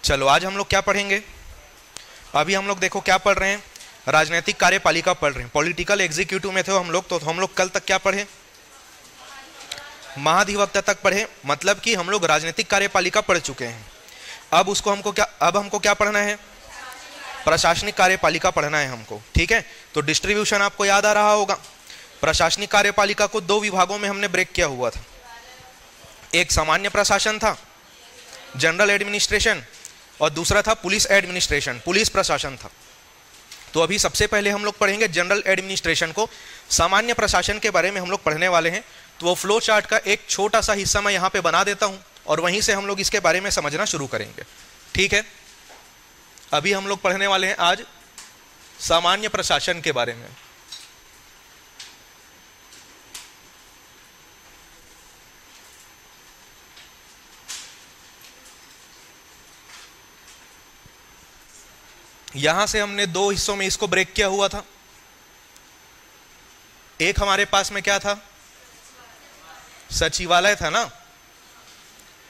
चलो आज हम लोग क्या पढ़ेंगे? अभी हम लोग देखो क्या पढ़ रहे हैं, राजनीतिक कार्यपालिका पढ़ रहे हैं। पॉलिटिकल एग्जीक्यूटिव में थे हम लोग, तो हम लोग कल तक क्या पढ़े? महाधिवक्ता तक पढ़े, मतलब कि हम लोग राजनीतिक कार्यपालिका पढ़ चुके हैं। अब हमको क्या पढ़ना है? प्रशासनिक कार्यपालिका पढ़ना है हमको, ठीक है। तो डिस्ट्रीब्यूशन आपको याद आ रहा होगा। प्रशासनिक कार्यपालिका को दो विभागों में हमने ब्रेक किया हुआ था। एक सामान्य प्रशासन था, जनरल एडमिनिस्ट्रेशन, और दूसरा था पुलिस एडमिनिस्ट्रेशन, पुलिस प्रशासन था। तो अभी सबसे पहले हम लोग पढ़ेंगे जनरल एडमिनिस्ट्रेशन को। सामान्य प्रशासन के बारे में हम लोग पढ़ने वाले हैं। तो वो फ्लो चार्ट का एक छोटा सा हिस्सा मैं यहाँ पे बना देता हूँ और वहीं से हम लोग इसके बारे में समझना शुरू करेंगे, ठीक है। अभी हम लोग पढ़ने वाले हैं आज सामान्य प्रशासन के बारे में। यहां से हमने दो हिस्सों में इसको ब्रेक किया हुआ था। एक हमारे पास में क्या था? सचिवालय था ना।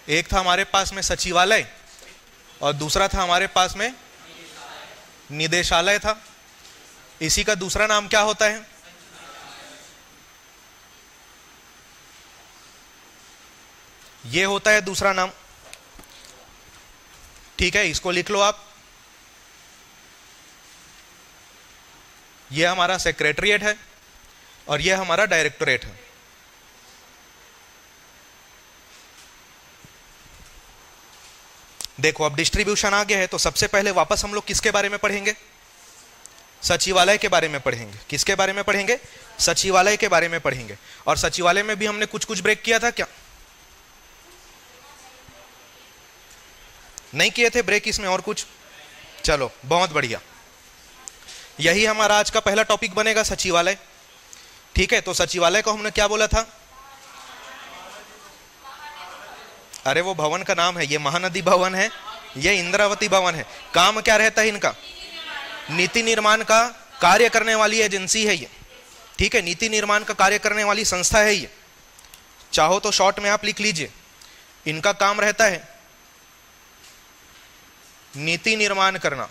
एक था हमारे पास में सचिवालय और दूसरा था हमारे पास में निदेशालय था। इसी का दूसरा नाम क्या होता है? ये होता है दूसरा नाम, ठीक है। इसको लिख लो आप। ये हमारा सेक्रेटरीट है और ये हमारा डायरेक्टोरेट है। देखो अब डिस्ट्रीब्यूशन आ गया है, तो सबसे पहले वापस हम लोग किसके बारे में पढ़ेंगे? सचिवालय के बारे में पढ़ेंगे। किसके बारे में पढ़ेंगे? सचिवालय के बारे में पढ़ेंगे। और सचिवालय में भी हमने कुछ कुछ ब्रेक किया था क्या? नहीं किए थे ब्रेक इसमें और कुछ? चलो बहुत बढ़िया, यही हमारा आज का पहला टॉपिक बनेगा, सचिवालय, ठीक है। तो सचिवालय को हमने क्या बोला था? अरे वो भवन का नाम है, ये महानदी भवन है, ये इंद्रावती भवन है। काम क्या रहता है इनका? नीति निर्माण का कार्य करने वाली एजेंसी है ये, ठीक है। नीति निर्माण का कार्य करने वाली संस्था है ये। चाहो तो शॉर्ट में आप लिख लीजिए, इनका काम रहता है नीति निर्माण करना।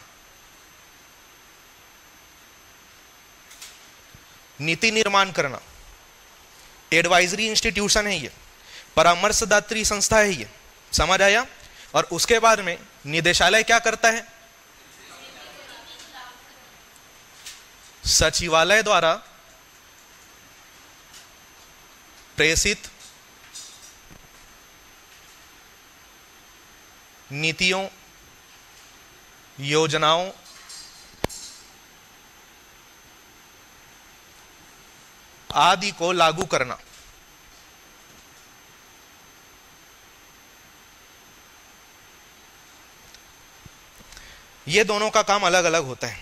नीति निर्माण करना, एडवाइजरी इंस्टीट्यूशन है ये, परामर्शदात्री संस्था है ये, समझ आया। और उसके बाद में निदेशालय क्या करता है? सचिवालय द्वारा प्रेषित नीतियों, योजनाओं, आदि को लागू करना। ये दोनों का काम अलग अलग होता है।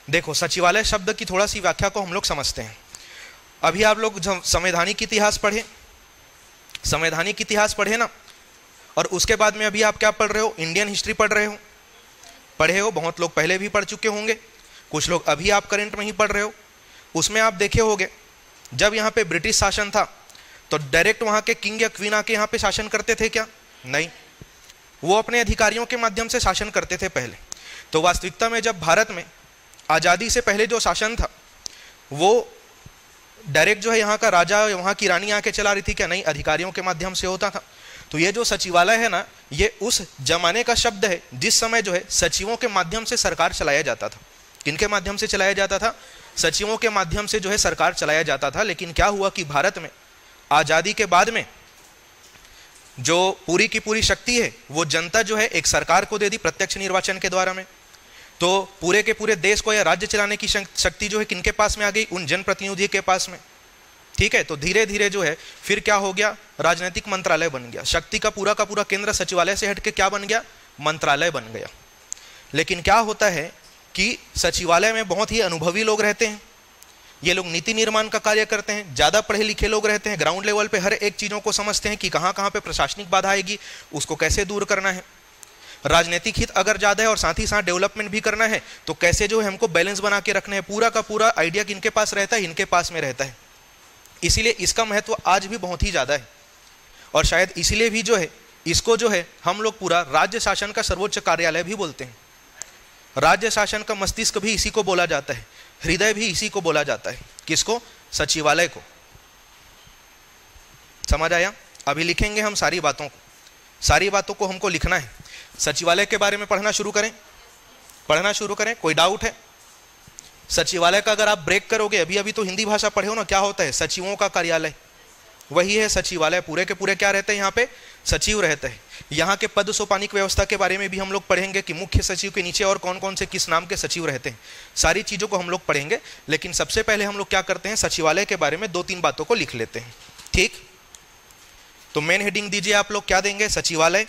देखो सचिवालय शब्द की थोड़ा सी व्याख्या को हम लोग समझते हैं। अभी आप लोग संवैधानिक इतिहास पढ़े, संवैधानिक इतिहास पढ़े ना, और उसके बाद में अभी आप क्या पढ़ रहे हो? इंडियन हिस्ट्री पढ़ रहे हो। पढ़े हो, बहुत लोग पहले भी पढ़ चुके होंगे, कुछ लोग अभी आप करंट में ही पढ़ रहे हो। उसमें आप देखे होंगे जब यहाँ पे ब्रिटिश शासन था तो डायरेक्ट वहाँ के किंग या क्वीन आके यहाँ पे शासन करते थे क्या? नहीं, वो अपने अधिकारियों के माध्यम से शासन करते थे पहले। तो वास्तविकता में जब भारत में आज़ादी से पहले जो शासन था वो डायरेक्ट जो है यहाँ का राजा, वहाँ की रानी आके चला रही थी क्या? नहीं, अधिकारियों के माध्यम से होता था। तो ये जो सचिवालय है ना, ये उस जमाने का शब्द है जिस समय जो है सचिवों के माध्यम से सरकार चलाया जाता था। किनके माध्यम से चलाया जाता था? सचिवों के माध्यम से जो है सरकार चलाया जाता था। लेकिन क्या हुआ कि भारत में आज़ादी के बाद में जो पूरी की पूरी शक्ति है वो जनता जो है एक सरकार को दे दी प्रत्यक्ष निर्वाचन के द्वारा में। तो पूरे के पूरे देश को या राज्य चलाने की शक्ति जो है किनके पास में आ गई? उन जनप्रतिनिधि के पास में, ठीक है। तो धीरे धीरे जो है फिर क्या हो गया? राजनीतिक मंत्रालय बन गया। शक्ति का पूरा केंद्र सचिवालय से हटके क्या बन गया? मंत्रालय बन गया। लेकिन क्या होता है कि सचिवालय में बहुत ही अनुभवी लोग रहते हैं। ये लोग नीति निर्माण का कार्य करते हैं, ज़्यादा पढ़े लिखे लोग रहते हैं, ग्राउंड लेवल पे हर एक चीज़ों को समझते हैं कि कहाँ कहाँ पे प्रशासनिक बाधा आएगी, उसको कैसे दूर करना है। राजनीतिक हित अगर ज़्यादा है और साथ ही साथ डेवलपमेंट भी करना है तो कैसे जो है हमको बैलेंस बना के रखना है, पूरा का पूरा आइडिया किनके पास रहता है? इनके पास में रहता है। इसीलिए इसका महत्व आज भी बहुत ही ज़्यादा है। और शायद इसीलिए भी जो है इसको जो है हम लोग पूरा राज्य शासन का सर्वोच्च कार्यालय भी बोलते हैं। राज्य शासन का मस्तिष्क भी इसी को बोला जाता है, हृदय भी इसी को बोला जाता है। किसको? सचिवालय को। समझ आया? अभी लिखेंगे हम सारी बातों को हमको लिखना है। सचिवालय के बारे में पढ़ना शुरू करें। कोई डाउट है? सचिवालय का अगर आप ब्रेक करोगे, अभी तो हिंदी भाषा पढ़े हो ना, क्या होता है? सचिवों का कार्यालय, वही है सचिवालय। पूरे के पूरे क्या रहते हैं यहाँ पे? सचिव रहते हैं। यहाँ के पद सोपानिक व्यवस्था के बारे में भी हम लोग पढ़ेंगे कि मुख्य सचिव के नीचे और कौन कौन से किस नाम के सचिव रहते हैं। सारी चीज़ों को हम लोग पढ़ेंगे, लेकिन सबसे पहले हम लोग क्या करते हैं, सचिवालय के बारे में 2-3 बातों को लिख लेते हैं। ठीक, तो मेन हेडिंग दीजिए आप लोग, क्या देंगे? सचिवालय।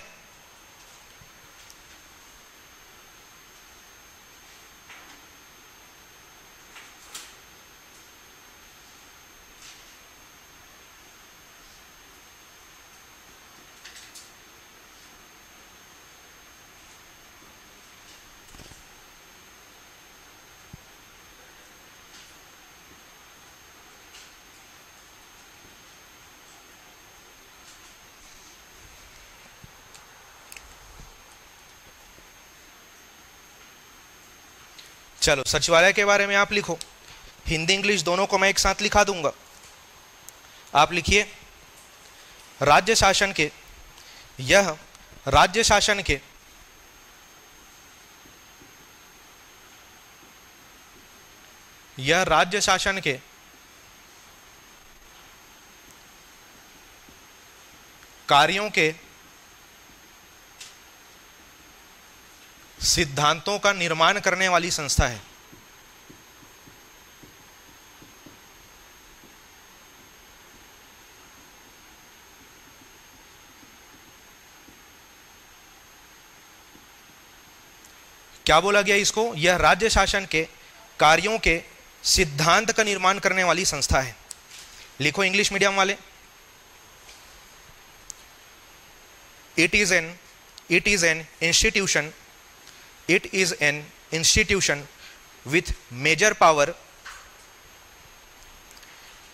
चलो, सचिवालय के बारे में आप लिखो। हिंदी इंग्लिश दोनों को मैं एक साथ लिखा दूंगा। आप लिखिए, राज्य शासन के, यह राज्य शासन के कार्यों के सिद्धांतों का निर्माण करने वाली संस्था है। क्या बोला गया इसको? यह राज्य शासन के कार्यों के सिद्धांत का निर्माण करने वाली संस्था है। लिखो इंग्लिश मीडियम वाले, it is an institution, it is an institution with major power,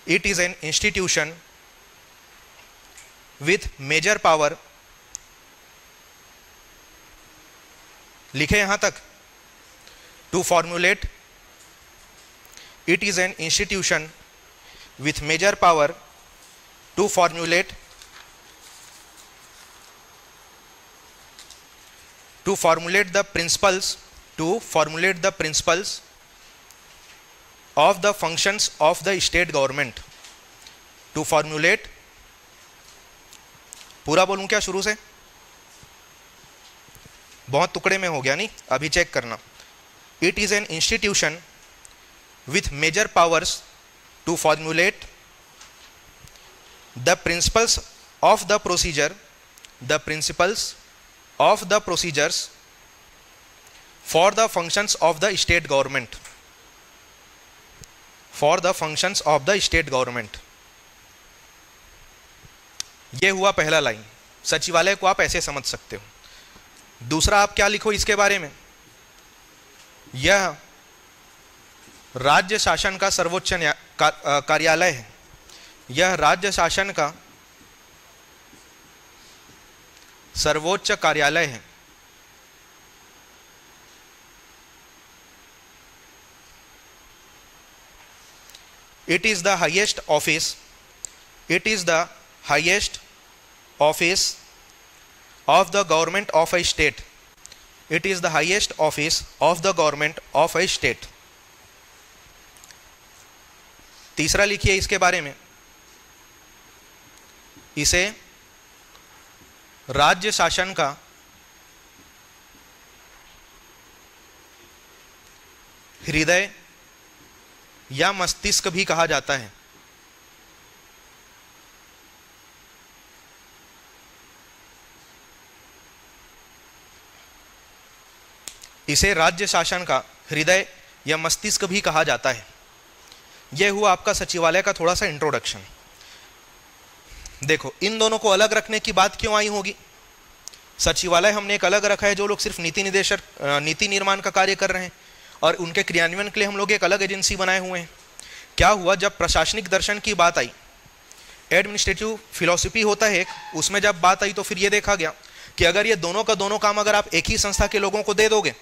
it is an institution with major power, लिखे यहां तक, to formulate, it is an institution with major power to formulate the principles of the functions of the state government. To formulate, पूरा बोलूं क्या शुरू से? बहुत टुकड़े में हो गया नहीं, अभी चेक करना। It is an institution with major powers to formulate the principles of the procedure, the principles of the procedures for the functions of the state government, for the functions of the state government। ये हुआ पहला line. सचिवालय को आप ऐसे समझ सकते हो। दूसरा आप क्या लिखो इसके बारे में? यह राज्य शासन का सर्वोच्च कार्यालय है। यह राज्य शासन का सर्वोच्च कार्यालय है। It is the highest office, it is the highest office of the government of a state, it is the highest office of the government of a state। तीसरा लिखिए इसके बारे में, इसे राज्य शासन का हृदय या मस्तिष्क भी कहा जाता है। इसे राज्य शासन का हृदय या मस्तिष्क भी कहा जाता है। यह हुआ आपका सचिवालय का थोड़ा सा इंट्रोडक्शन। देखो, इन दोनों को अलग रखने की बात क्यों आई होगी? सचिवालय हमने एक अलग रखा है, जो लोग सिर्फ नीति निर्माण का कार्य कर रहे हैं, और उनके क्रियान्वयन के लिए हम लोग एक अलग एजेंसी बनाए हुए हैं। क्या हुआ, जब प्रशासनिक दर्शन की बात आई, एडमिनिस्ट्रेटिव फिलॉसफी होता है एक, उसमें जब बात आई तो फिर ये देखा गया कि अगर ये दोनों का दोनों काम अगर आप एक ही संस्था के लोगों को दे दोगे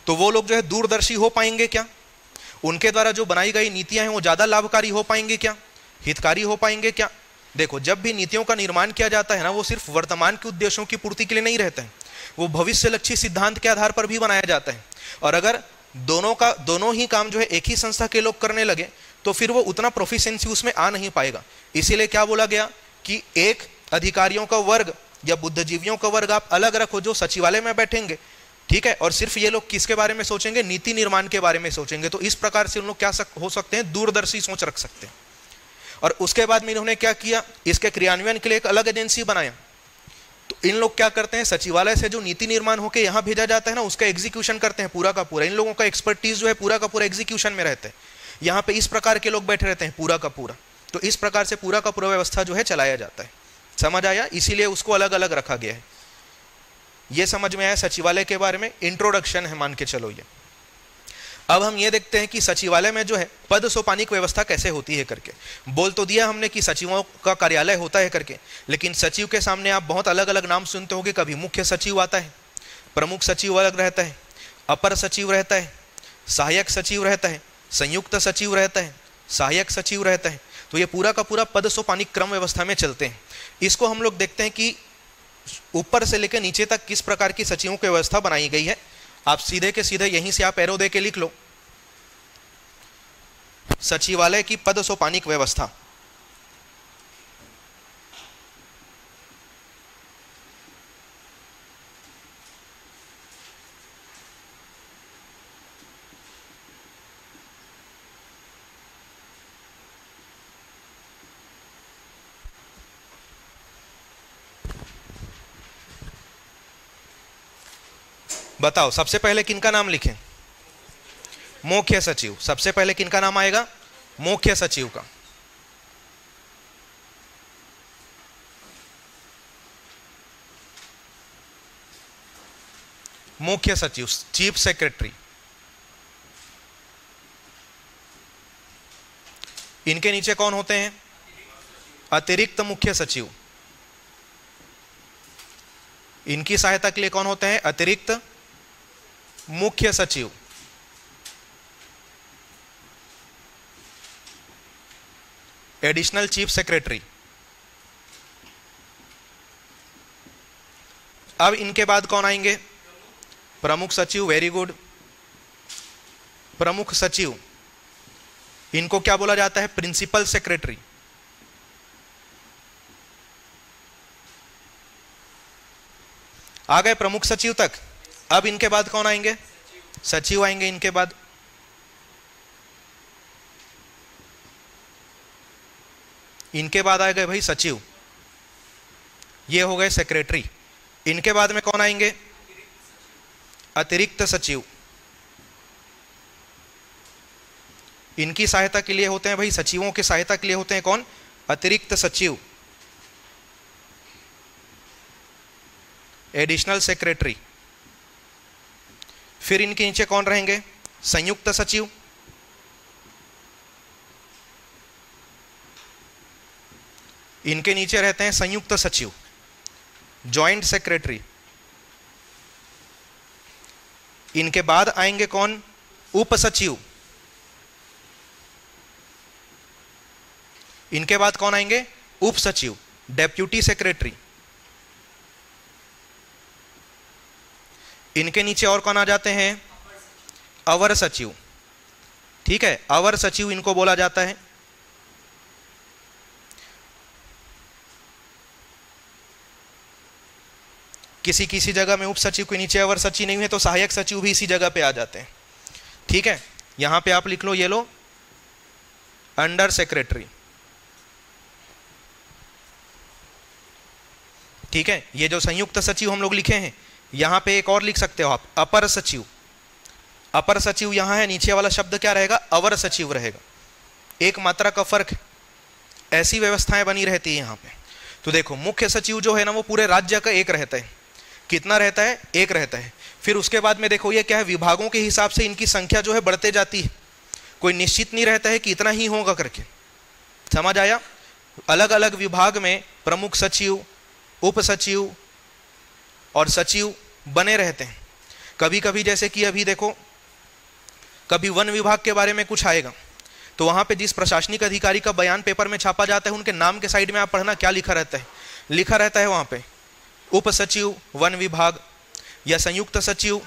तो वो लोग जो है दूरदर्शी हो पाएंगे क्या, उनके द्वारा जो बनाई गई नीतियां हैं वो ज़्यादा लाभकारी हो पाएंगे क्या, हितकारी हो पाएंगे क्या। देखो, जब भी नीतियों का निर्माण किया जाता है ना, वो सिर्फ वर्तमान के उद्देश्यों की पूर्ति के लिए नहीं रहता है, वो भविष्य लक्ष्य सिद्धांत के आधार पर भी बनाया जाता है। और अगर दोनों ही काम जो है एक ही संस्था के लोग करने लगे तो फिर वो उतना प्रोफिशिएंसी उसमें आ नहीं पाएगा। इसीलिए क्या बोला गया कि एक अधिकारियों का वर्ग या बुद्धिजीवियों का वर्ग आप अलग रखो जो सचिवालय में बैठेंगे, ठीक है, और सिर्फ ये लोग किसके बारे में सोचेंगे, नीति निर्माण के बारे में सोचेंगे। तो इस प्रकार से उन लोग क्या हो सकते हैं, दूरदर्शी सोच रख सकते हैं। और उसके बाद में इन्होंने क्या किया, इसके क्रियान्वयन के लिए एक अलग एजेंसी बनाया। तो इन लोग क्या करते हैं, सचिवालय से जो नीति निर्माण होकर यहाँ भेजा जाता है ना, उसका एग्जीक्यूशन करते हैं पूरा का पूरा। इन लोगों का एक्सपर्टीज जो है पूरा का पूरा एग्जीक्यूशन में रहता है। यहाँ पे इस प्रकार के लोग बैठे रहते हैं पूरा का पूरा। तो इस प्रकार से पूरा का पूरा व्यवस्था जो है चलाया जाता है। समझ आया, इसीलिए उसको अलग अलग रखा गया है। ये समझ में आया सचिवालय के बारे में, इंट्रोडक्शन है मान के चलो ये। अब हम ये देखते हैं कि सचिवालय में जो है पद सोपानिक व्यवस्था कैसे होती है करके। बोल तो दिया हमने कि सचिवों का कार्यालय होता है करके, लेकिन सचिव के सामने आप बहुत अलग अलग नाम सुनते होंगे। कभी मुख्य सचिव आता है, प्रमुख सचिव अलग रहता है, अपर सचिव रहता है, सहायक सचिव रहता है, संयुक्त सचिव रहता है, सहायक सचिव रहता है। तो ये पूरा का पूरा पद सोपानिक क्रम व्यवस्था में चलते हैं। इसको हम लोग देखते हैं कि ऊपर से लेकर नीचे तक किस प्रकार की सचिवों की व्यवस्था बनाई गई है। आप सीधे के सीधे यहीं से आप एरो दे के लिख लो, सचिवालय की पद सोपानिक व्यवस्था। बताओ सबसे पहले किनका नाम लिखें, मुख्य सचिव। सबसे पहले किनका नाम आएगा, मुख्य सचिव का। मुख्य सचिव, चीफ सेक्रेटरी। इनके नीचे कौन होते हैं, अतिरिक्त मुख्य सचिव। इनकी सहायता के लिए कौन होते हैं, अतिरिक्त मुख्य सचिव। Additional chief secretary. अब इनके बाद कौन आएंगे, प्रमुख सचिव। वेरी गुड, प्रमुख सचिव। इनको क्या बोला जाता है, प्रिंसिपल सेक्रेटरी। आ गए प्रमुख सचिव तक। अब इनके बाद कौन आएंगे, सचिव आएंगे इनके बाद। इनके बाद आ गए भाई सचिव, ये हो गए सेक्रेटरी। इनके बाद में कौन आएंगे, अतिरिक्त सचिव। इनकी सहायता के लिए होते हैं भाई, सचिवों की सहायता के लिए होते हैं कौन, अतिरिक्त सचिव, एडिशनल सेक्रेटरी। फिर इनके नीचे कौन रहेंगे, संयुक्त सचिव। इनके नीचे रहते हैं संयुक्त सचिव, जॉइंट सेक्रेटरी। इनके बाद आएंगे कौन, उप सचिव। इनके बाद कौन आएंगे, उप सचिव, डेप्यूटी सेक्रेटरी। इनके नीचे और कौन आ जाते हैं, अवर सचिव। ठीक है, अवर सचिव इनको बोला जाता है। किसी किसी जगह में उप सचिव के नीचे अवर सचिव नहीं है तो सहायक सचिव भी इसी जगह पे आ जाते हैं। ठीक है, यहां पे आप लिख लो, ये लो अंडर सेक्रेटरी। ठीक है, ये जो संयुक्त सचिव हम लोग लिखे हैं, यहां पे एक और लिख सकते हो आप, अपर सचिव। अपर सचिव यहां है, नीचे वाला शब्द क्या रहेगा, अवर सचिव रहेगा। एक मात्रा का फर्क है, ऐसी व्यवस्थाएं बनी रहती है यहां पे। तो देखो, मुख्य सचिव जो है ना वो पूरे राज्य का एक रहता है। कितना रहता है, एक रहता है। फिर उसके बाद में देखो ये क्या है, विभागों के हिसाब से इनकी संख्या जो है बढ़ते जाती है, कोई निश्चित नहीं रहता है कि इतना ही होगा करके। समझ आया। अलग अलग विभाग में प्रमुख सचिव, उप सचिव और सचिव बने रहते हैं। कभी कभी जैसे कि अभी देखो, कभी वन विभाग के बारे में कुछ आएगा तो वहां पे जिस प्रशासनिक अधिकारी का बयान पेपर में छापा जाता है, उनके नाम के साइड में आप पढ़ना क्या लिखा रहता है, लिखा रहता है वहां पे उप सचिव वन विभाग या संयुक्त सचिव,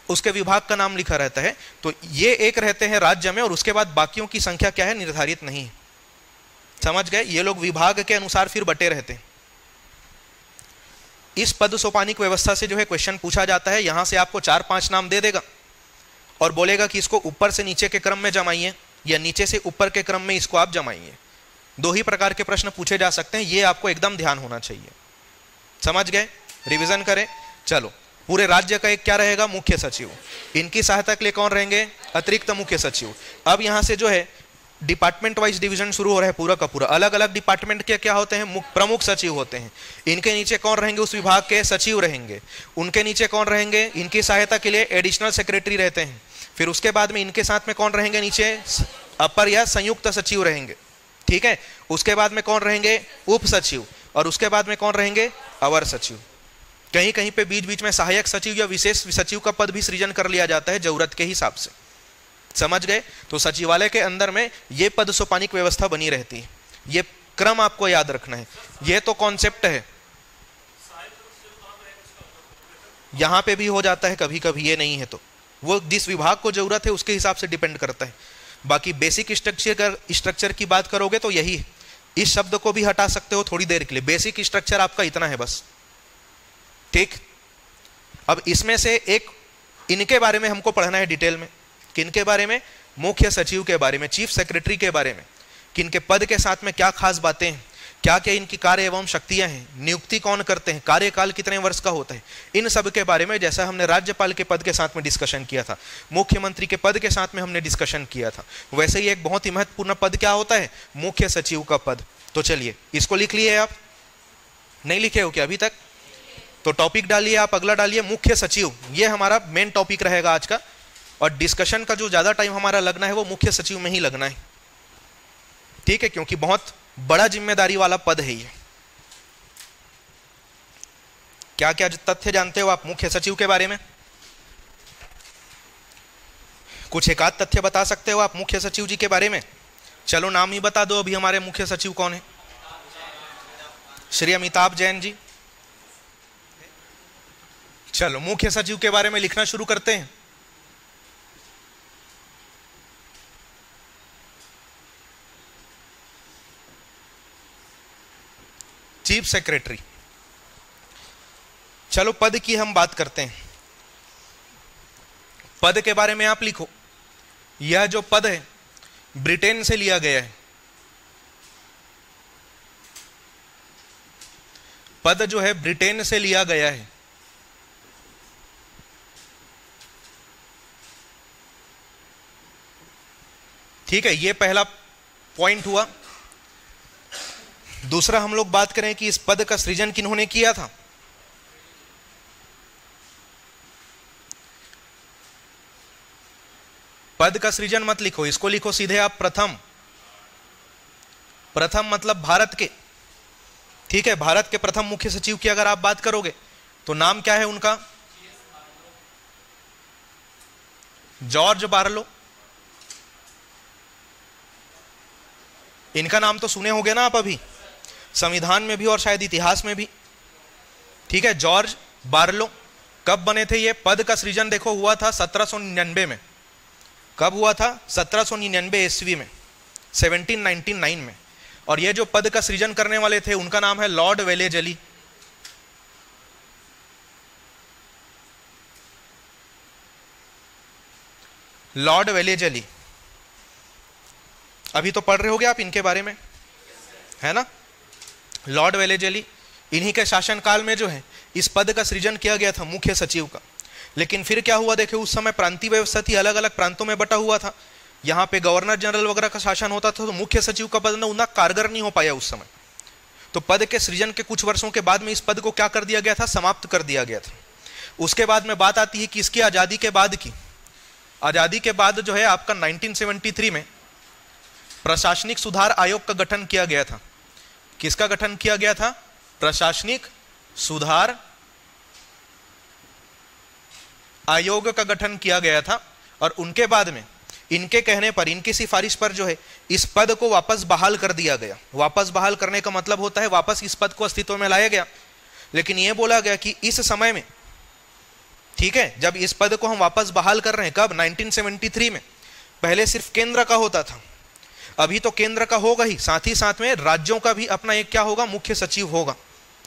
उसके विभाग का नाम लिखा रहता है। तो ये एक रहते हैं राज्य में, और उसके बाद बाकियों की संख्या क्या है, निर्धारित नहीं है। समझ गए? ये लोग विभाग के अनुसार फिर बटे रहते हैं। इस पद सोपानिक व्यवस्था से जो है क्वेश्चन पूछा जाता है। यहां से आपको 4-5 नाम दे देगा और बोलेगा कि इसको ऊपर से नीचे के क्रम में जमाइए या नीचे से ऊपर के क्रम में इसको आप जमाइए। 2 ही प्रकार के प्रश्न पूछे जा सकते हैं, ये आपको एकदम ध्यान होना चाहिए। समझ गए? रिवीजन करें। चलो, पूरे राज्य का एक क्या रहेगा, मुख्य सचिव। इनकी सहायता के लिए कौन रहेंगे, अतिरिक्त मुख्य सचिव। अब यहां से जो है डिपार्टमेंट वाइज डिवीजन शुरू हो रहा है पूरा का पूरा। अलग अलग डिपार्टमेंट के क्या होते हैं, प्रमुख सचिव होते हैं। इनके नीचे कौन रहेंगे, उस विभाग के सचिव रहेंगे। उनके नीचे कौन रहेंगे, इनकी सहायता के लिए एडिशनल सेक्रेटरी रहते हैं। फिर उसके बाद में इनके साथ में कौन रहेंगे, नीचे अपर या संयुक्त सचिव रहेंगे। ठीक है, उसके बाद में कौन रहेंगे, उप सचिव, और उसके बाद में कौन रहेंगे, अवर सचिव। कहीं कहीं पे बीच बीच में सहायक सचिव या विशेष सचिव का पद भी सृजन कर लिया जाता है जरूरत के हिसाब से। समझ गए? तो सचिवालय के अंदर में ये पद सोपानिक व्यवस्था बनी रहती है। ये क्रम आपको याद रखना है, ये तो कॉन्सेप्ट है। यहां पे भी हो जाता है कभी कभी, ये नहीं है तो वो जिस विभाग को जरूरत है उसके हिसाब से डिपेंड करता है। बाकी बेसिक स्ट्रक्चर की बात करोगे तो यही है। इस शब्द को भी हटा सकते हो थोड़ी देर के लिए, बेसिक स्ट्रक्चर आपका इतना है बस। ठीक, अब इसमें से एक इनके बारे में हमको पढ़ना है डिटेल में। किनके बारे में, मुख्य सचिव के बारे में, चीफ सेक्रेटरी के बारे में। किनके पद के साथ में क्या खास बातें हैं, क्या क्या इनकी कार्य एवं शक्तियां हैं, नियुक्ति कौन करते हैं, कार्यकाल कितने वर्ष का होता है, इन सब के बारे में। जैसा हमने राज्यपाल के पद के साथ में डिस्कशन किया था, मुख्यमंत्री के पद के साथ में हमने डिस्कशन किया था, वैसे ही एक बहुत ही महत्वपूर्ण पद क्या होता है, मुख्य सचिव का पद। तो चलिए इसको लिख लिए आप, नहीं लिखे हो क्या अभी तक? तो टॉपिक डालिए आप, अगला डालिए मुख्य सचिव। ये हमारा मेन टॉपिक रहेगा आज का, और डिस्कशन का जो ज्यादा टाइम हमारा लगना है वो मुख्य सचिव में ही लगना है। ठीक है, क्योंकि बहुत बड़ा जिम्मेदारी वाला पद है ये। क्या क्या तथ्य जानते हो आप मुख्य सचिव के बारे में? कुछ एक आध तथ्य बता सकते हो आप मुख्य सचिव जी के बारे में? चलो नाम ही बता दो अभी, हमारे मुख्य सचिव कौन है? श्री अमिताभ जैन जी। चलो मुख्य सचिव के बारे में लिखना शुरू करते हैं। Chief secretary. चलो पद की हम बात करते हैं। पद के बारे में आप लिखो, यह जो पद है ब्रिटेन से लिया गया है। पद जो है ब्रिटेन से लिया गया है। ठीक है, यह पहला पॉइंट हुआ। दूसरा हम लोग बात करें कि इस पद का सृजन किन्होंने किया था। पद का सृजन मत लिखो, इसको लिखो सीधे आप प्रथम। प्रथम मतलब भारत के। ठीक है, भारत के प्रथम मुख्य सचिव की अगर आप बात करोगे तो नाम क्या है उनका, जॉर्ज बार्लो। इनका नाम तो सुने होंगे ना आप अभी, संविधान में भी और शायद इतिहास में भी। ठीक है, जॉर्ज बार्लो। कब बने थे ये? पद का सृजन देखो हुआ था 1799 में। कब हुआ था? 1799 ईस्वी में, 1799 में। और ये जो पद का सृजन करने वाले थे उनका नाम है लॉर्ड वेलेजली। Lord Wellesley. अभी तो पढ़ रहे होगे आप इनके बारे में, है ना? लॉर्ड वेलेजली, इन्हीं के शासनकाल में जो है इस पद का सृजन किया गया था मुख्य सचिव का। लेकिन फिर क्या हुआ देखिए, उस समय प्रांतीय व्यवस्था थी, अलग अलग प्रांतों में बटा हुआ था। यहाँ पे गवर्नर जनरल वगैरह का शासन होता था, तो मुख्य सचिव का पद ना उतना कारगर नहीं हो पाया उस समय। तो पद के सृजन के कुछ वर्षों के बाद में इस पद को क्या कर दिया गया था, समाप्त कर दिया गया था। उसके बाद में बात आती है कि इसकी आज़ादी के बाद की, आज़ादी के बाद जो है आपका 1973 में प्रशासनिक सुधार आयोग का गठन किया गया था। किसका गठन किया गया था? प्रशासनिक सुधार आयोग का गठन किया गया था। और उनके बाद में इनके कहने पर, इनकी सिफारिश पर जो है इस पद को वापस बहाल कर दिया गया। वापस बहाल करने का मतलब होता है वापस इस पद को अस्तित्व में लाया गया। लेकिन यह बोला गया कि इस समय में, ठीक है, जब इस पद को हम वापस बहाल कर रहे हैं, कब? 1973 में। पहले सिर्फ केंद्र का होता था, अभी तो केंद्र का होगा ही, साथ ही साथ में राज्यों का भी अपना एक क्या होगा? मुख्य सचिव होगा।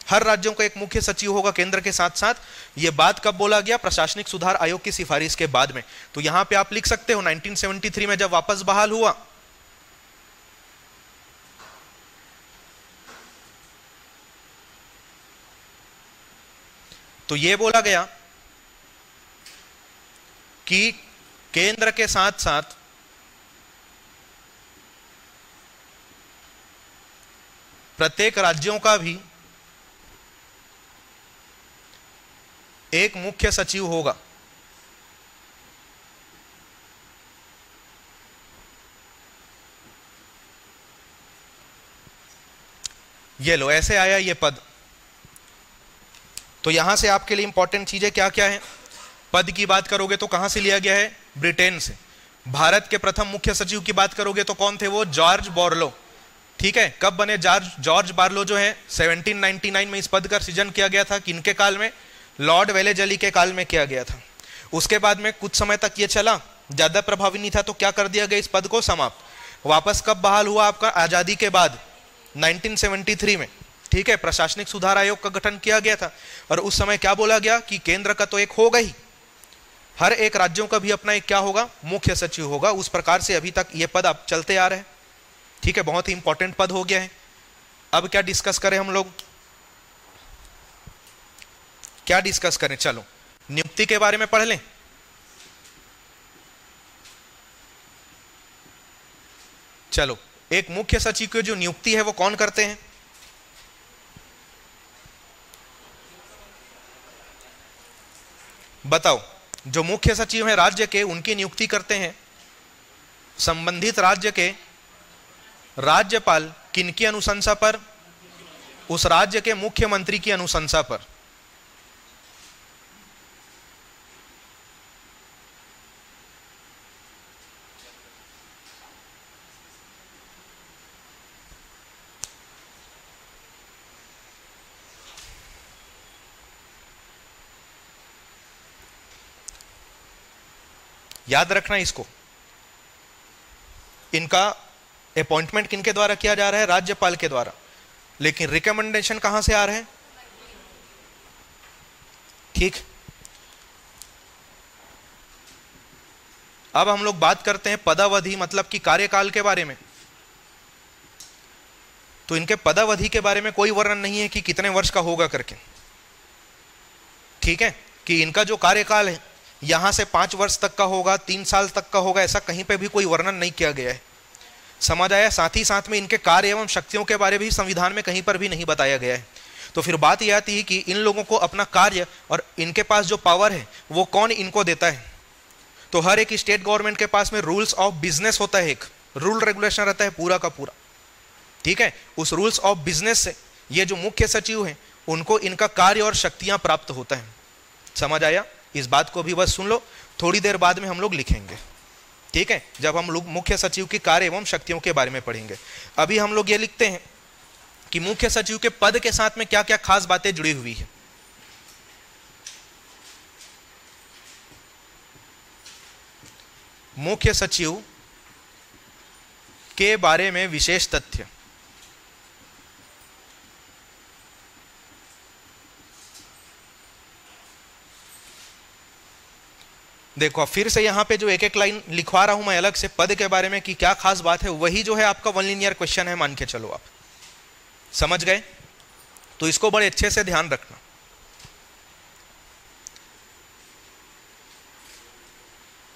हर राज्यों का एक मुख्य सचिव होगा केंद्र के साथ साथ। यह बात कब बोला गया? प्रशासनिक सुधार आयोग की सिफारिश के बाद में। तो यहां पे आप लिख सकते हो 1973 में जब वापस बहाल हुआ, तो यह बोला गया कि केंद्र के साथ साथ प्रत्येक राज्यों का भी एक मुख्य सचिव होगा। ये लो, ऐसे आया ये पद। तो यहां से आपके लिए इंपॉर्टेंट चीजें क्या क्या है? पद की बात करोगे तो कहां से लिया गया है? ब्रिटेन से। भारत के प्रथम मुख्य सचिव की बात करोगे तो कौन थे वो? George Borlaug. ठीक है, कब बने जॉर्ज बार्लो जो है? 1799 में इस पद का सृजन किया गया था। किनके काल में? लॉर्ड वेलेजली के काल में किया गया था। उसके बाद में कुछ समय तक ये चला, ज्यादा प्रभावी नहीं था, तो क्या कर दिया गया? इस पद को समाप्त। वापस कब बहाल हुआ आपका? आजादी के बाद 1973 में। ठीक है, प्रशासनिक सुधार आयोग का गठन किया गया था। और उस समय क्या बोला गया कि केंद्र का तो एक होगा ही, हर एक राज्यों का भी अपना एक क्या होगा? मुख्य सचिव होगा। उस प्रकार से अभी तक ये पद अब चलते आ रहे हैं। ठीक है, बहुत ही इंपॉर्टेंट पद हो गया है। अब क्या डिस्कस करें हम लोग? क्या डिस्कस करें? चलो नियुक्ति के बारे में पढ़ लें। चलो, एक मुख्य सचिव की जो नियुक्ति है वो कौन करते हैं? बताओ। जो मुख्य सचिव हैं राज्य के, उनकी नियुक्ति करते हैं संबंधित राज्य के राज्यपाल। किनकी अनुशंसा पर? उस राज्य के मुख्यमंत्री की अनुशंसा पर। याद रखना इसको। इनका अपॉइंटमेंट किनके द्वारा किया जा रहा है? राज्यपाल के द्वारा। लेकिन रिकमेंडेशन कहां से आ रहे हैं? ठीक। अब हम लोग बात करते हैं पदावधि, मतलब कि कार्यकाल के बारे में। तो इनके पदावधि के बारे में कोई वर्णन नहीं है कि कितने वर्ष का होगा करके। ठीक है, कि इनका जो कार्यकाल है यहां से 5 वर्ष तक का होगा, 3 साल तक का होगा, ऐसा कहीं पे भी कोई वर्णन नहीं किया गया है। समझ आया? साथ ही साथ में इनके कार्य एवं शक्तियों के बारे में भी संविधान में कहीं पर भी नहीं बताया गया है। तो फिर बात यह आती है कि इन लोगों को अपना कार्य और इनके पास जो पावर है वो कौन इनको देता है? तो हर एक स्टेट गवर्नमेंट के पास में रूल्स ऑफ बिजनेस होता है, एक रूल रेगुलेशन रहता है पूरा का पूरा। ठीक है, उस रूल्स ऑफ बिजनेस से ये जो मुख्य सचिव हैं उनको इनका कार्य और शक्तियां प्राप्त होता है। समझ आया? इस बात को भी बस सुन लो, थोड़ी देर बाद में हम लोग लिखेंगे। ठीक है, जब हम लोग मुख्य सचिव के कार्य एवं शक्तियों के बारे में पढ़ेंगे। अभी हम लोग ये लिखते हैं कि मुख्य सचिव के पद के साथ में क्या क्या खास बातें जुड़ी हुई है। मुख्य सचिव के बारे में विशेष तथ्य। देखो फिर से यहां पे जो एक एक लाइन लिखवा रहा हूं मैं अलग से पद के बारे में कि क्या खास बात है, वही जो है आपका वन लीनियर क्वेश्चन है, मान के चलो। आप समझ गए? तो इसको बड़े अच्छे से ध्यान रखना।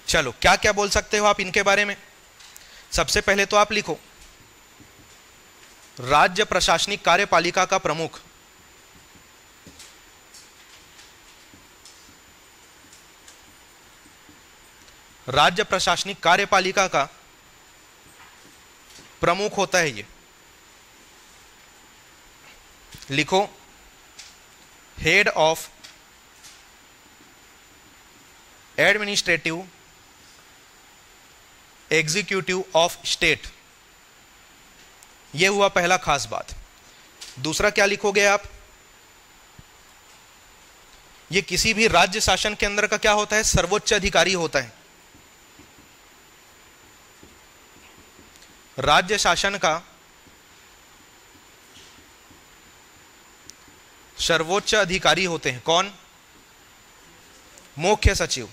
चलो, क्या क्या बोल सकते हो आप इनके बारे में? सबसे पहले तो आप लिखो राज्य प्रशासनिक कार्यपालिका का प्रमुख। राज्य प्रशासनिक कार्यपालिका का प्रमुख होता है ये। लिखो head of administrative executive of state. यह हुआ पहला खास बात। दूसरा क्या लिखोगे आप, ये किसी भी राज्य शासन के अंदर का क्या होता है, सर्वोच्च अधिकारी होता है। राज्य शासन का सर्वोच्च अधिकारी होते हैं कौन, मुख्य सचिव।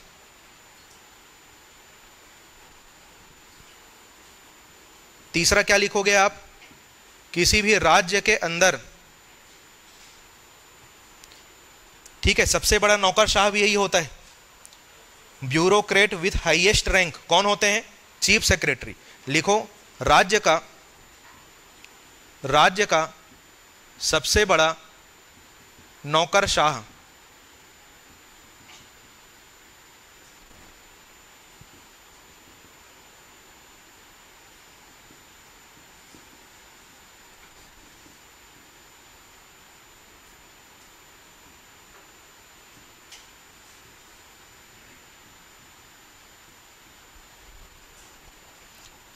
तीसरा क्या लिखोगे आप, किसी भी राज्य के अंदर, ठीक है, सबसे बड़ा नौकरशाह भी यही होता है। ब्यूरोक्रेट विथ हाईएस्ट रैंक कौन होते हैं, चीफ सेक्रेटरी। लिखो राज्य का सबसे बड़ा नौकरशाह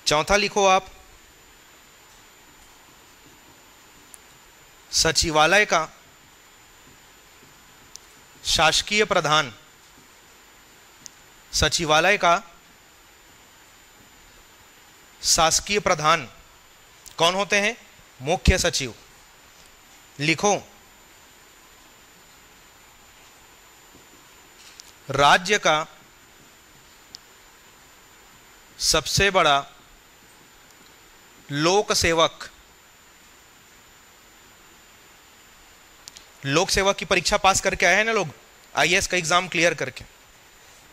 चौथा लिखो आप, सचिवालय का शासकीय प्रधान। सचिवालय का शासकीय प्रधान कौन होते हैं, मुख्य सचिव। लिखो राज्य का सबसे बड़ा लोक सेवक। लोक सेवक की परीक्षा पास करके आए हैं ना लोग, आईएएस का एग्जाम क्लियर करके,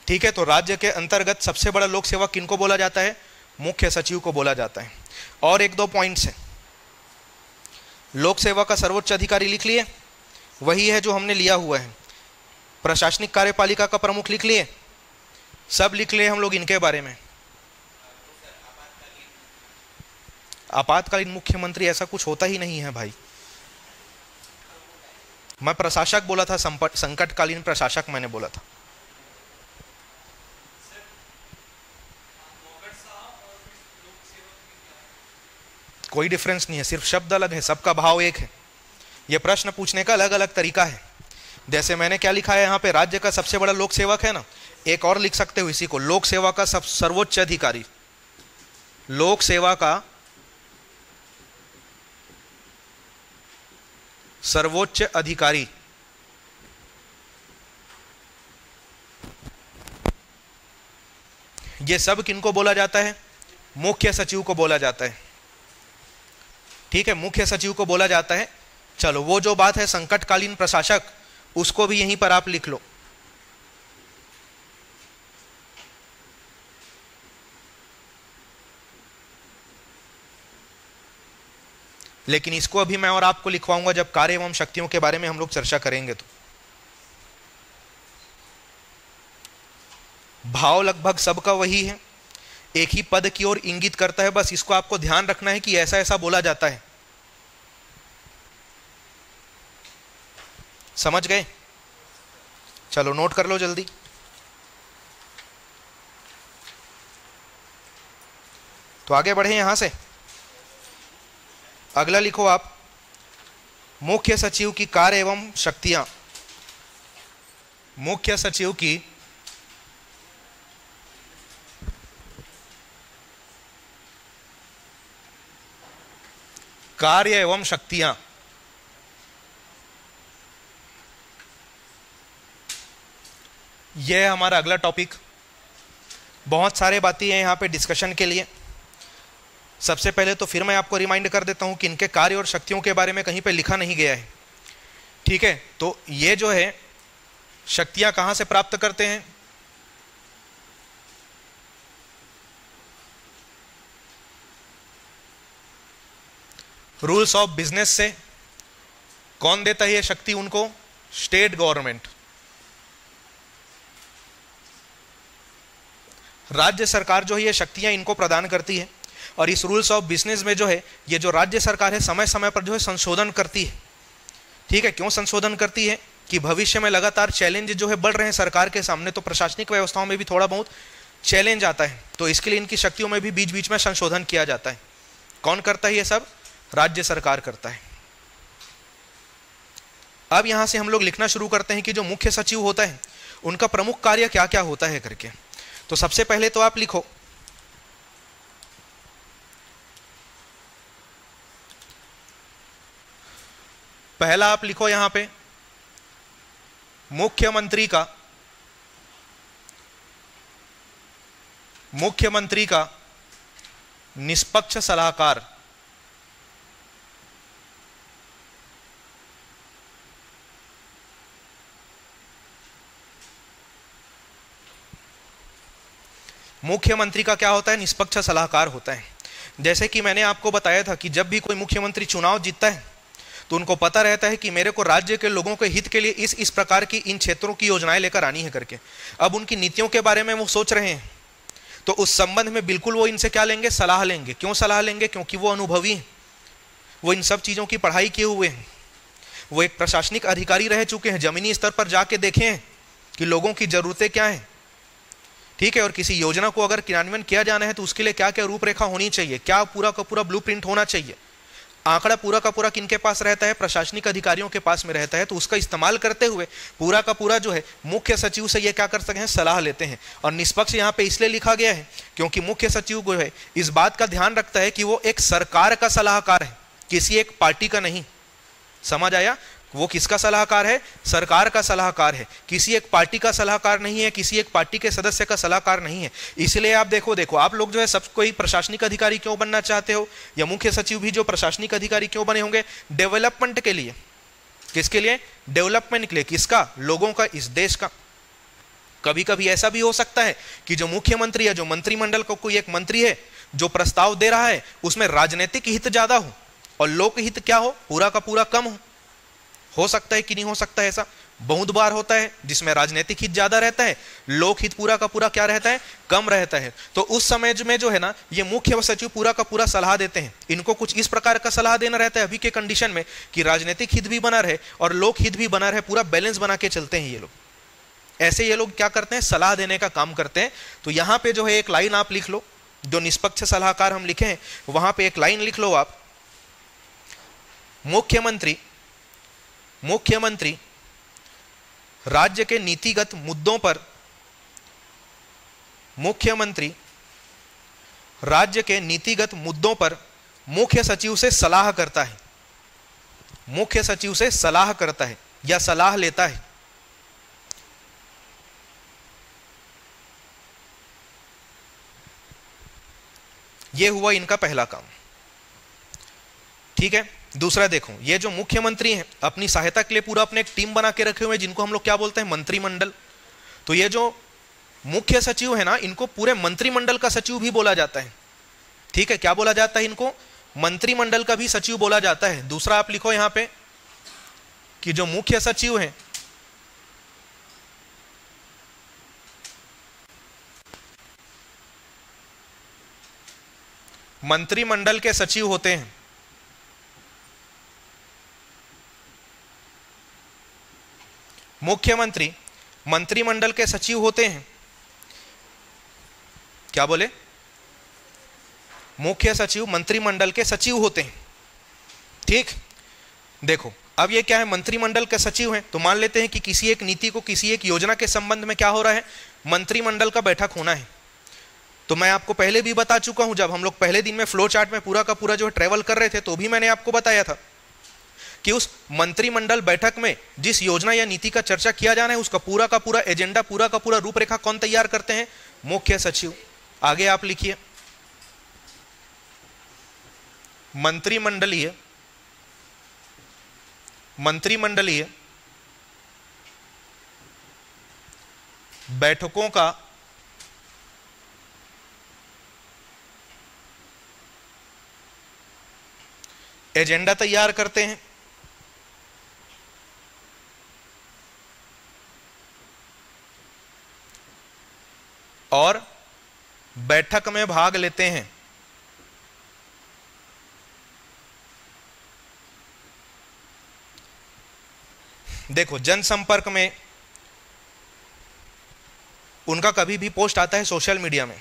ठीक है। तो राज्य के अंतर्गत सबसे बड़ा लोक सेवक किनको बोला जाता है, मुख्य सचिव को बोला जाता है। और एक दो पॉइंट्स हैं। लोक सेवा का सर्वोच्च अधिकारी लिख लिए, वही है जो हमने लिया हुआ है। प्रशासनिक कार्यपालिका का प्रमुख लिख लिए, सब लिख लिए हम लोग इनके बारे में। आपातकालीन मुख्यमंत्री ऐसा कुछ होता ही नहीं है भाई। मैं प्रशासक बोला था, संकटकालीन प्रशासक मैंने बोला था। कोई डिफरेंस नहीं है, सिर्फ शब्द अलग है, सबका भाव एक है। यह प्रश्न पूछने का अलग अलग तरीका है। जैसे मैंने क्या लिखा है यहाँ पे, राज्य का सबसे बड़ा लोक सेवक है ना, एक और लिख सकते हो इसी को, लोक सेवा का सर्वोच्च अधिकारी। लोक सेवा का सर्वोच्च अधिकारी। ये सब किनको बोला जाता है, मुख्य सचिव को बोला जाता है, ठीक है, मुख्य सचिव को बोला जाता है। चलो वो जो बात है संकटकालीन प्रशासक, उसको भी यहीं पर आप लिख लो। लेकिन इसको अभी मैं और आपको लिखवाऊंगा जब कार्य एवं शक्तियों के बारे में हम लोग चर्चा करेंगे। तो भाव लगभग सबका वही है, एक ही पद की ओर इंगित करता है। बस इसको आपको ध्यान रखना है कि ऐसा ऐसा बोला जाता है। समझ गए? चलो नोट कर लो जल्दी। तो आगे बढ़े यहां से। अगला लिखो आप, मुख्य सचिव की कार्य एवं शक्तियां। मुख्य सचिव की कार्य एवं शक्तियां। यह है हमारा अगला टॉपिक। बहुत सारे बातें हैं यहां पे डिस्कशन के लिए। सबसे पहले तो फिर मैं आपको रिमाइंड कर देता हूं कि इनके कार्य और शक्तियों के बारे में कहीं पे लिखा नहीं गया है, ठीक है। तो ये जो है शक्तियां कहां से प्राप्त करते हैं, रूल्स ऑफ बिजनेस से। कौन देता है ये शक्ति उनको, स्टेट गवर्नमेंट। राज्य सरकार जो है ये शक्तियां इनको प्रदान करती है। और इस रूल्स ऑफ बिजनेस में जो है ये जो राज्य सरकार है समय समय पर जो है संशोधन करती है। ठीक है, क्यों संशोधन करती है कि भविष्य में लगातार चैलेंज जो है बढ़ रहे हैं सरकार के सामने, तो प्रशासनिक व्यवस्थाओं में भी थोड़ा बहुत चैलेंज आता है, तो इसके लिए इनकी शक्तियों में भी बीच बीच में संशोधन किया जाता है। कौन करता है ये सब? राज्य सरकार करता है। अब यहां से हम लोग लिखना शुरू करते हैं कि जो मुख्य सचिव होता है उनका प्रमुख कार्य क्या क्या होता है करके। तो सबसे पहले तो आप लिखो, पहला आप लिखो यहां पे मुख्यमंत्री का निष्पक्ष सलाहकार। मुख्यमंत्री का क्या होता है? निष्पक्ष सलाहकार होता है। जैसे कि मैंने आपको बताया था कि जब भी कोई मुख्यमंत्री चुनाव जीतता है तो उनको पता रहता है कि मेरे को राज्य के लोगों के हित के लिए इस प्रकार की इन क्षेत्रों की योजनाएं लेकर आनी है करके। अब उनकी नीतियों के बारे में वो सोच रहे हैं, तो उस संबंध में बिल्कुल वो इनसे क्या लेंगे? सलाह लेंगे। क्यों सलाह लेंगे? क्योंकि वो अनुभवी हैं, वो इन सब चीज़ों की पढ़ाई किए हुए हैं, वो एक प्रशासनिक अधिकारी रह चुके हैं, जमीनी स्तर पर जाके देखे हैं कि लोगों की ज़रूरतें क्या हैं, ठीक है, और किसी योजना को अगर क्रियान्वयन किया जाना है तो उसके लिए क्या क्या रूपरेखा होनी चाहिए, क्या पूरा का पूरा ब्लूप्रिंट होना चाहिए। आंकड़ा पूरा का पूरा किनके पास रहता है? प्रशासनिक अधिकारियों के पास में रहता है। तो उसका इस्तेमाल करते हुए पूरा का पूरा जो है मुख्य सचिव से ये क्या कर सकते हैं? सलाह लेते हैं। और निष्पक्ष यहाँ पे इसलिए लिखा गया है क्योंकि मुख्य सचिव जो है इस बात का ध्यान रखता है कि वो एक सरकार का सलाहकार है, किसी एक पार्टी का नहीं। समझ आया? वो किसका सलाहकार है? सरकार का सलाहकार है, किसी एक पार्टी का सलाहकार नहीं है, किसी एक पार्टी के सदस्य का सलाहकार नहीं है। इसलिए आप देखो आप लोग जो है सब कोई प्रशासनिक अधिकारी क्यों बनना चाहते हो, या मुख्य सचिव भी जो प्रशासनिक अधिकारी क्यों बने होंगे? डेवलपमेंट के लिए। किसके लिए? डेवलपमेंट के लिए। किसका? लोगों का, इस देश का। कभी कभी ऐसा भी हो सकता है कि जो मुख्यमंत्री या जो मंत्रिमंडल को कोई एक मंत्री है जो प्रस्ताव दे रहा है उसमें राजनीतिक हित ज्यादा हो और लोक हित क्या हो? पूरा का पूरा कम हो सकता है कि नहीं हो सकता है? ऐसा बहुत बार होता है जिसमें राजनीतिक हित ज्यादा रहता है, लोक हित पूरा का पूरा क्या रहता है? कम रहता है। तो उस समय में जो है ना, ये मुख्य सचिव पूरा का पूरा सलाह देते हैं। इनको कुछ इस प्रकार का सलाह देना रहता है अभी के कंडीशन में कि राजनीतिक हित भी बना रहे और लोक हित भी बना रहे, पूरा बैलेंस बना के चलते हैं ये लोग। ऐसे ये लोग क्या करते हैं? सलाह देने का काम करते हैं। तो यहां पे जो है एक लाइन आप लिख लो, जो निष्पक्ष सलाहकार हम लिखे हैं वहां पे एक लाइन लिख लो आप, मुख्यमंत्री राज्य के नीतिगत मुद्दों पर, मुख्यमंत्री राज्य के नीतिगत मुद्दों पर मुख्य सचिव से सलाह करता है, मुख्य सचिव से सलाह करता है या सलाह लेता है। यह हुआ इनका पहला काम, ठीक है। दूसरा देखो, ये जो मुख्यमंत्री हैं अपनी सहायता के लिए पूरा अपने एक टीम बना के रखे हुए हैं जिनको हम लोग क्या बोलते हैं? मंत्रिमंडल। तो ये जो मुख्य सचिव है ना, इनको पूरे मंत्रिमंडल का सचिव भी बोला जाता है, ठीक है। क्या बोला जाता है इनको? मंत्रिमंडल का भी सचिव बोला जाता है। दूसरा आप लिखो यहां पे कि जो मुख्य सचिव हैं मंत्रिमंडल के सचिव होते हैं। मुख्यमंत्री मंत्रिमंडल के सचिव होते हैं। क्या बोले? मुख्य सचिव मंत्रिमंडल के सचिव होते हैं, ठीक। देखो अब ये क्या है? मंत्रिमंडल के सचिव हैं, तो मान लेते हैं कि किसी एक नीति को, किसी एक योजना के संबंध में क्या हो रहा है? मंत्रिमंडल का बैठक होना है। तो मैं आपको पहले भी बता चुका हूं, जब हम लोग पहले दिन में फ्लो चार्ट में पूरा का पूरा जो ट्रेवल कर रहे थे तो भी मैंने आपको बताया था कि उस मंत्रिमंडल बैठक में जिस योजना या नीति का चर्चा किया जाना है उसका पूरा का पूरा एजेंडा, पूरा का पूरा रूपरेखा कौन तैयार करते हैं? मुख्य सचिव। आगे आप लिखिए, मंत्रिमंडलीय बैठकों का एजेंडा तैयार करते हैं और बैठक में भाग लेते हैं। देखो, जनसंपर्क में उनका कभी भी पोस्ट आता है सोशल मीडिया में,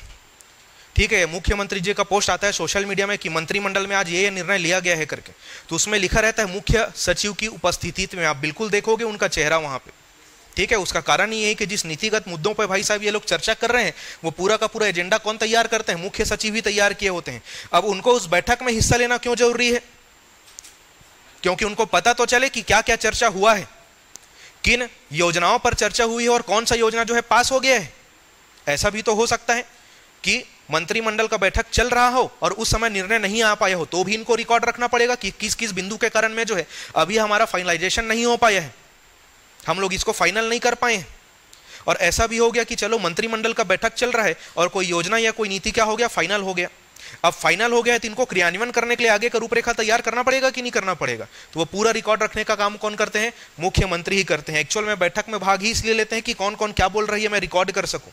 ठीक है, मुख्यमंत्री जी का पोस्ट आता है सोशल मीडिया में कि मंत्रिमंडल में आज ये निर्णय लिया गया है करके, तो उसमें लिखा रहता है मुख्य सचिव की उपस्थिति में। आप बिल्कुल देखोगे उनका चेहरा वहां पे, ठीक है। उसका कारण ये है कि जिस नीतिगत मुद्दों पर भाई साहब ये लोग चर्चा कर रहे हैं, वो पूरा का पूरा एजेंडा कौन तैयार करते हैं? मुख्य सचिव ही तैयार किए होते हैं। अब उनको उस बैठक में हिस्सा लेना क्यों जरूरी है? क्योंकि उनको पता तो चले कि क्या क्या चर्चा हुआ है, किन योजनाओं पर चर्चा हुई है और कौन सा योजना जो है पास हो गया है। ऐसा भी तो हो सकता है कि मंत्रिमंडल का बैठक चल रहा हो और उस समय निर्णय नहीं आ पाया हो, तो भी इनको रिकॉर्ड रखना पड़ेगा कि किस किस बिंदु के कारण में जो है अभी हमारा फाइनलाइजेशन नहीं हो पाया है, हम लोग इसको फाइनल नहीं कर पाए हैं। और ऐसा भी हो गया कि चलो मंत्रिमंडल का बैठक चल रहा है और कोई योजना या कोई नीति क्या हो गया, फाइनल हो गया। अब फाइनल हो गया है तो इनको क्रियान्वयन करने के लिए आगे का रूपरेखा तैयार करना पड़ेगा कि नहीं करना पड़ेगा? तो वो पूरा रिकॉर्ड रखने का काम कौन करते हैं? मुख्यमंत्री ही करते हैं। एक्चुअल में बैठक में भाग ही इसलिए लेते हैं कि कौन कौन क्या बोल रही है मैं रिकॉर्ड कर सकूं,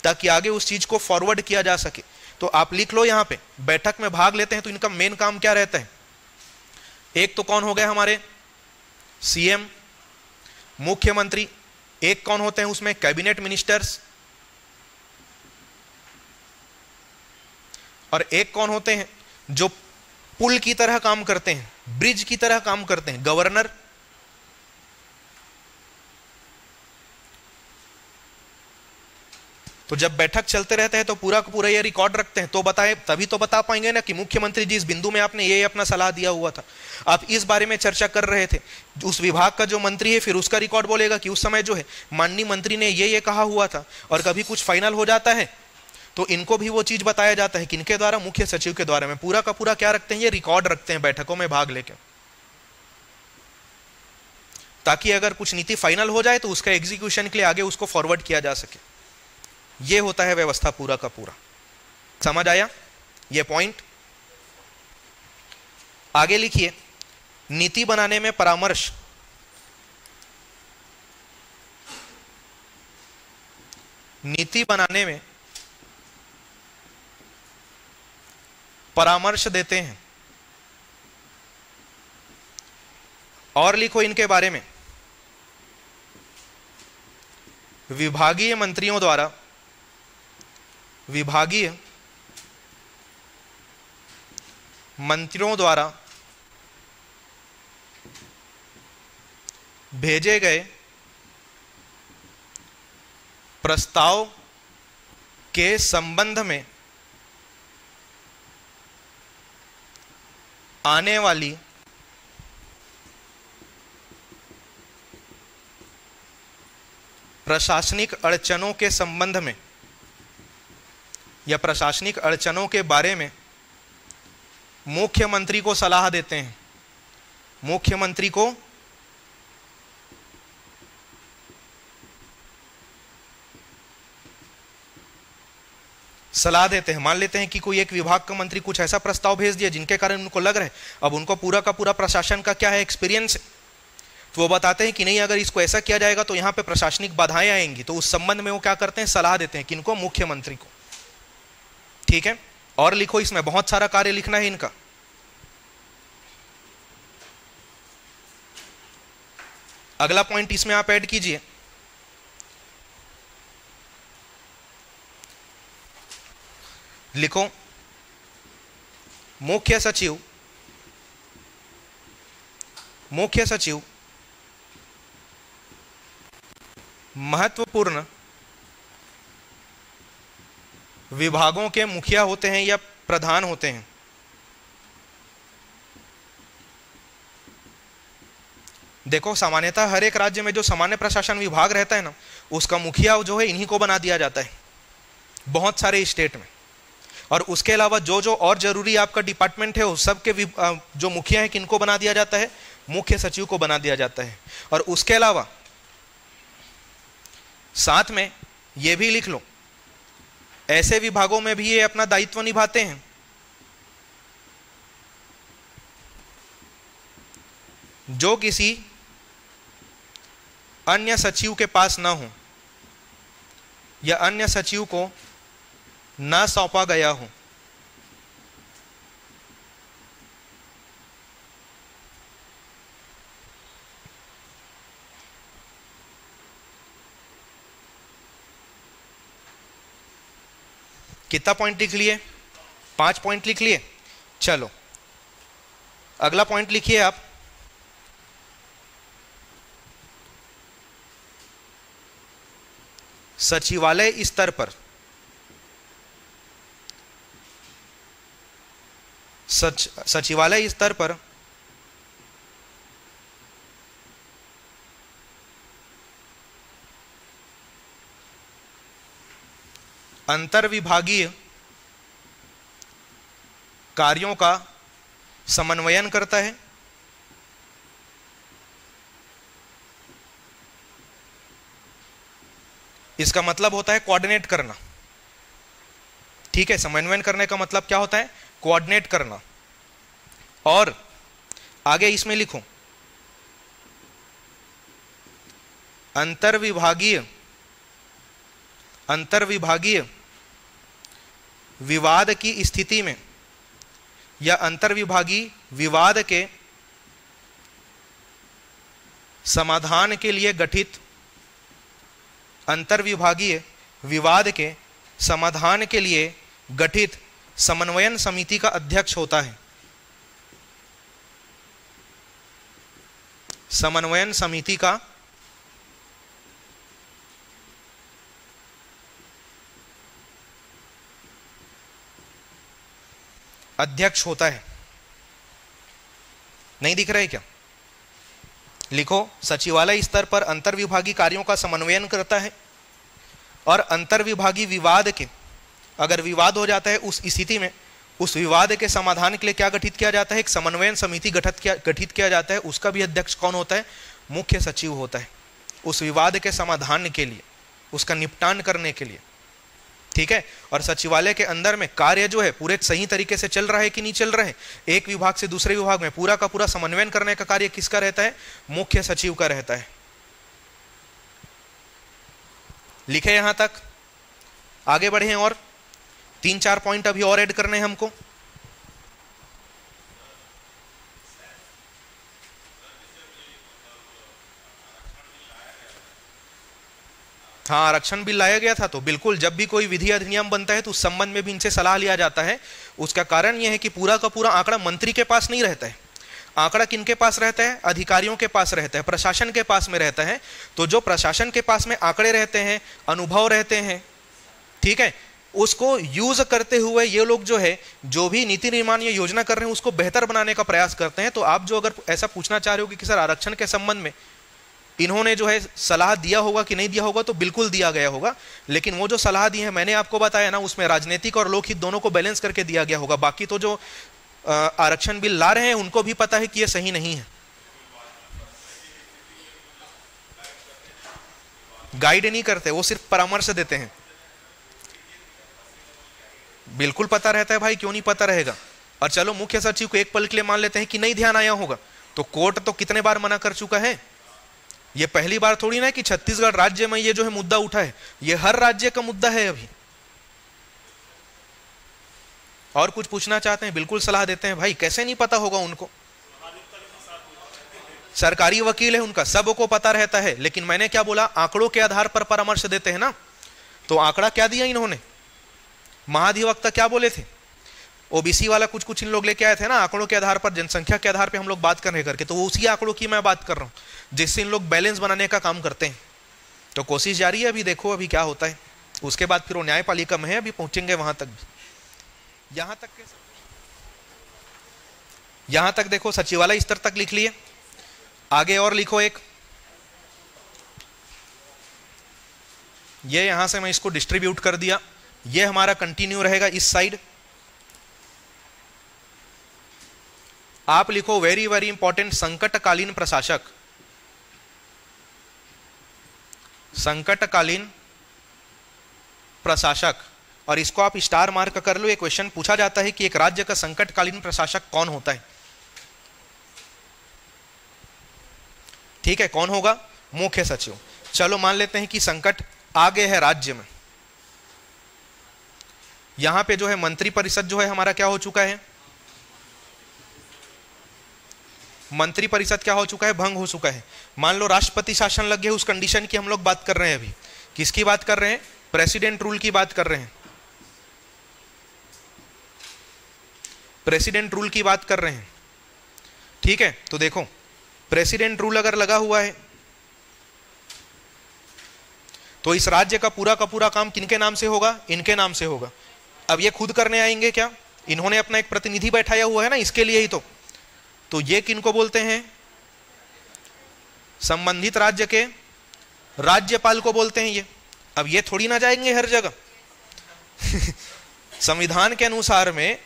ताकि आगे उस चीज को फॉरवर्ड किया जा सके। तो आप लिख लो यहां पे, बैठक में भाग लेते हैं तो इनका मेन काम क्या रहता है? एक तो कौन हो गए हमारे सीएम, मुख्यमंत्री, एक कौन होते हैं उसमें कैबिनेट मिनिस्टर्स, और एक कौन होते हैं जो पुल की तरह काम करते हैं, ब्रिज की तरह काम करते हैं, गवर्नर। तो जब बैठक चलते रहते हैं तो पूरा का पूरा ये रिकॉर्ड रखते हैं, तो बताए तभी तो बता पाएंगे ना कि मुख्यमंत्री जी इस बिंदु में आपने ये अपना सलाह दिया हुआ था, आप इस बारे में चर्चा कर रहे थे। उस विभाग का जो मंत्री है फिर उसका रिकॉर्ड बोलेगा कि उस समय जो है माननीय मंत्री ने ये कहा हुआ था। और कभी कुछ फाइनल हो जाता है तो इनको भी वो चीज बताया जाता है, किनके द्वारा? मुख्य सचिव के द्वारा में। पूरा का पूरा क्या रखते हैं? ये रिकॉर्ड रखते हैं बैठकों में भाग लेकर, ताकि अगर कुछ नीति फाइनल हो जाए तो उसका एग्जीक्यूशन के लिए आगे उसको फॉरवर्ड किया जा सके। ये होता है व्यवस्था पूरा का पूरा। समझ आया ये पॉइंट? आगे लिखिए, नीति बनाने में परामर्श। नीति बनाने में परामर्श देते हैं। और लिखो इनके बारे में, विभागीय मंत्रियों द्वारा, विभागीय मंत्रियों द्वारा भेजे गए प्रस्ताव के संबंध में आने वाली प्रशासनिक अड़चनों के संबंध में या प्रशासनिक अड़चनों के बारे में मुख्यमंत्री को सलाह देते हैं। मुख्यमंत्री को सलाह देते हैं। मान लेते हैं कि कोई एक विभाग का मंत्री कुछ ऐसा प्रस्ताव भेज दिया जिनके कारण उनको लग रहा है, अब उनको पूरा का पूरा प्रशासन का क्या है एक्सपीरियंस है, तो वो बताते हैं कि नहीं अगर इसको ऐसा किया जाएगा तो यहाँ पे प्रशासनिक बाधाएं आएंगी। तो उस संबंध में वो क्या करते हैं? सलाह देते हैं। किनको? मुख्यमंत्री को। ठीक है, और लिखो, इसमें बहुत सारा कार्य लिखना है इनका। अगला पॉइंट इसमें आप ऐड कीजिए, लिखो मुख्य सचिव महत्वपूर्ण विभागों के मुखिया होते हैं या प्रधान होते हैं। देखो, सामान्यतः हर एक राज्य में जो सामान्य प्रशासन विभाग रहता है ना, उसका मुखिया जो है इन्हीं को बना दिया जाता है बहुत सारे स्टेट में। और उसके अलावा जो जो और जरूरी आपका डिपार्टमेंट है उस सब के जो मुखिया है किनको बना दिया जाता है? मुख्य सचिव को बना दिया जाता है। और उसके अलावा साथ में ये भी लिख लो, ऐसे विभागों में भी ये अपना दायित्व निभाते हैं जो किसी अन्य सचिव के पास ना हो या अन्य सचिव को ना सौंपा गया हो। कितना पॉइंट लिख लिए? 5 पॉइंट लिख लिए। चलो अगला पॉइंट लिखिए आप, सचिवालय स्तर पर सचिवालय स्तर पर अंतर्विभागीय कार्यों का समन्वयन करता है। इसका मतलब होता है कोऑर्डिनेट करना। ठीक है, समन्वयन करने का मतलब क्या होता है? कोऑर्डिनेट करना। और आगे इसमें लिखो, अंतर्विभागीय विवाद की स्थिति में या अंतर्विभागीय विवाद के समाधान के लिए गठित अंतर्विभागीय विवाद के समाधान के लिए गठित समन्वयन समिति का अध्यक्ष होता है। समन्वयन समिति का अध्यक्ष होता है। नहीं दिख रहा है क्या? लिखो, सचिवालय स्तर पर अंतर्विभागीय कार्यों का समन्वयन करता है और अंतर्विभागीय विवाद के, अगर विवाद हो जाता है उस स्थिति में, उस विवाद के समाधान के लिए क्या गठित किया जाता है? एक समन्वयन समिति गठित किया जाता है। उसका भी अध्यक्ष कौन होता है? मुख्य सचिव होता है, उस विवाद के समाधान के लिए, उसका निपटान करने के लिए। ठीक है, और सचिवालय के अंदर में कार्य जो है पूरे सही तरीके से चल रहा है कि नहीं चल रहा है, एक विभाग से दूसरे विभाग में पूरा का पूरा समन्वयन करने का कार्य किसका रहता है? मुख्य सचिव का रहता है। लिखे यहां तक, आगे बढ़े और 3-4 पॉइंट अभी और ऐड करने हैं हमको। हाँ, आरक्षण बिल लाया गया था, तो बिल्कुल जब भी कोई विधि अधिनियम बनता है तो उस संबंध में भी इनसे सलाह लिया जाता है। उसका कारण यह है कि पूरा का पूरा आंकड़ा मंत्री के पास नहीं रहता है। आंकड़ा किनके पास रहता है? अधिकारियों के पास रहता है, प्रशासन के पास में रहता है। तो जो प्रशासन के पास में आंकड़े रहते हैं, अनुभव रहते हैं, ठीक है, उसको यूज करते हुए ये लोग जो है, जो भी नीति निर्माण या योजना कर रहे हैं, उसको बेहतर बनाने का प्रयास करते हैं। तो आप जो अगर ऐसा पूछना चाह रहे हो कि सर आरक्षण के संबंध में इन्होंने जो है सलाह दिया होगा कि नहीं दिया होगा, तो बिल्कुल दिया गया होगा। लेकिन वो जो सलाह दी है, मैंने आपको बताया ना, उसमें राजनीतिक और लोकहित दोनों को बैलेंस करके दिया गया होगा। बाकी तो जो आरक्षण बिल ला रहे हैं उनको भी पता है कि ये सही नहीं है। गाइड नहीं करते, वो सिर्फ परामर्श देते हैं। बिल्कुल पता रहता है भाई, क्यों नहीं पता रहेगा। और चलो मुख्य सचिव को एक पल के लिए मान लेते हैं कि नहीं ध्यान आया होगा, तो कोर्ट तो कितने बार मना कर चुका है। ये पहली बार थोड़ी ना कि छत्तीसगढ़ राज्य में ये जो है मुद्दा उठा है, ये हर राज्य का मुद्दा है अभी। और कुछ पूछना चाहते हैं? बिल्कुल सलाह देते हैं भाई, कैसे नहीं पता होगा उनको। सरकारी वकील है उनका, सबको पता रहता है। लेकिन मैंने क्या बोला, आंकड़ों के आधार पर परामर्श देते हैं ना। तो आंकड़ा क्या दिया इन्होंने? महाधिवक्ता क्या बोले थे? ओबीसी वाला कुछ इन लोग लेके आए थे ना, आंकड़ों के आधार पर, जनसंख्या के आधार पर हम लोग बात करने करके। तो वो उसी आंकड़ों की मैं बात कर रहा हूं जिससे इन लोग बैलेंस बनाने का काम करते हैं। तो कोशिश जारी है, अभी देखो अभी क्या होता है। उसके बाद फिर वो न्यायपालिका में है, अभी पहुंचेंगे वहां तक भी। यहां तक देखो, सचिवालय स्तर तक लिख लिए। आगे और लिखो एक, ये यहां से मैं इसको डिस्ट्रीब्यूट कर दिया। ये हमारा कंटिन्यू रहेगा इस साइड। आप लिखो वेरी वेरी इंपॉर्टेंट, संकटकालीन प्रशासक। संकटकालीन प्रशासक, और इसको आप स्टार मार्क कर लो। ये क्वेश्चन पूछा जाता है कि एक राज्य का संकटकालीन प्रशासक कौन होता है। ठीक है, कौन होगा? मुख्य सचिव। चलो मान लेते हैं कि संकट आ गए है राज्य में। यहां पे जो है मंत्री परिषद जो है हमारा क्या हो चुका है? मंत्री परिषद क्या हो चुका है? भंग हो चुका है। मान लो राष्ट्रपति शासन लग गया, उस कंडीशन की हम लोग बात कर रहे हैं। अभी किसकी बात कर रहे हैं? प्रेसिडेंट रूल की बात कर रहे हैं। प्रेसिडेंट रूल की बात कर रहे हैं, ठीक है। तो देखो प्रेसिडेंट रूल अगर लगा हुआ है तो इस राज्य का पूरा काम किनके नाम से होगा? इनके नाम से होगा। अब ये खुद करने आएंगे क्या? इन्होंने अपना एक प्रतिनिधि बैठाया हुआ है ना इसके लिए ही तो ये किनको बोलते हैं? संबंधित राज्य के राज्यपाल को बोलते हैं ये। अब ये थोड़ी ना जाएंगे हर जगह संविधान के अनुसार में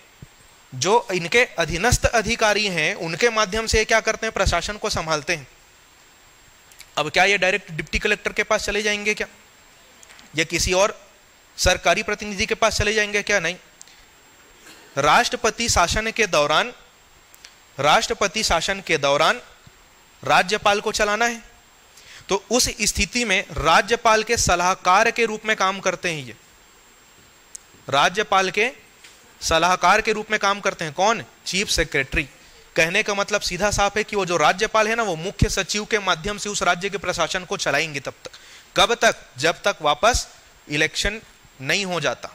जो इनके अधीनस्थ अधिकारी हैं उनके माध्यम से क्या करते हैं? प्रशासन को संभालते हैं। अब क्या ये डायरेक्ट डिप्टी कलेक्टर के पास चले जाएंगे क्या? या किसी और सरकारी प्रतिनिधि के पास चले जाएंगे क्या? नहीं। राष्ट्रपति शासन के दौरान राज्यपाल को चलाना है, तो उस स्थिति में राज्यपाल के सलाहकार के रूप में काम करते हैं। ये राज्यपाल के सलाहकार के रूप में काम करते हैं। कौन? Chief secretary. कहने का मतलब सीधा साफ है कि वो जो राज्यपाल है ना, वो मुख्य सचिव के माध्यम से उस राज्य के प्रशासन को चलाएंगे। तब तक, कब तक? जब तक वापस इलेक्शन नहीं हो जाता।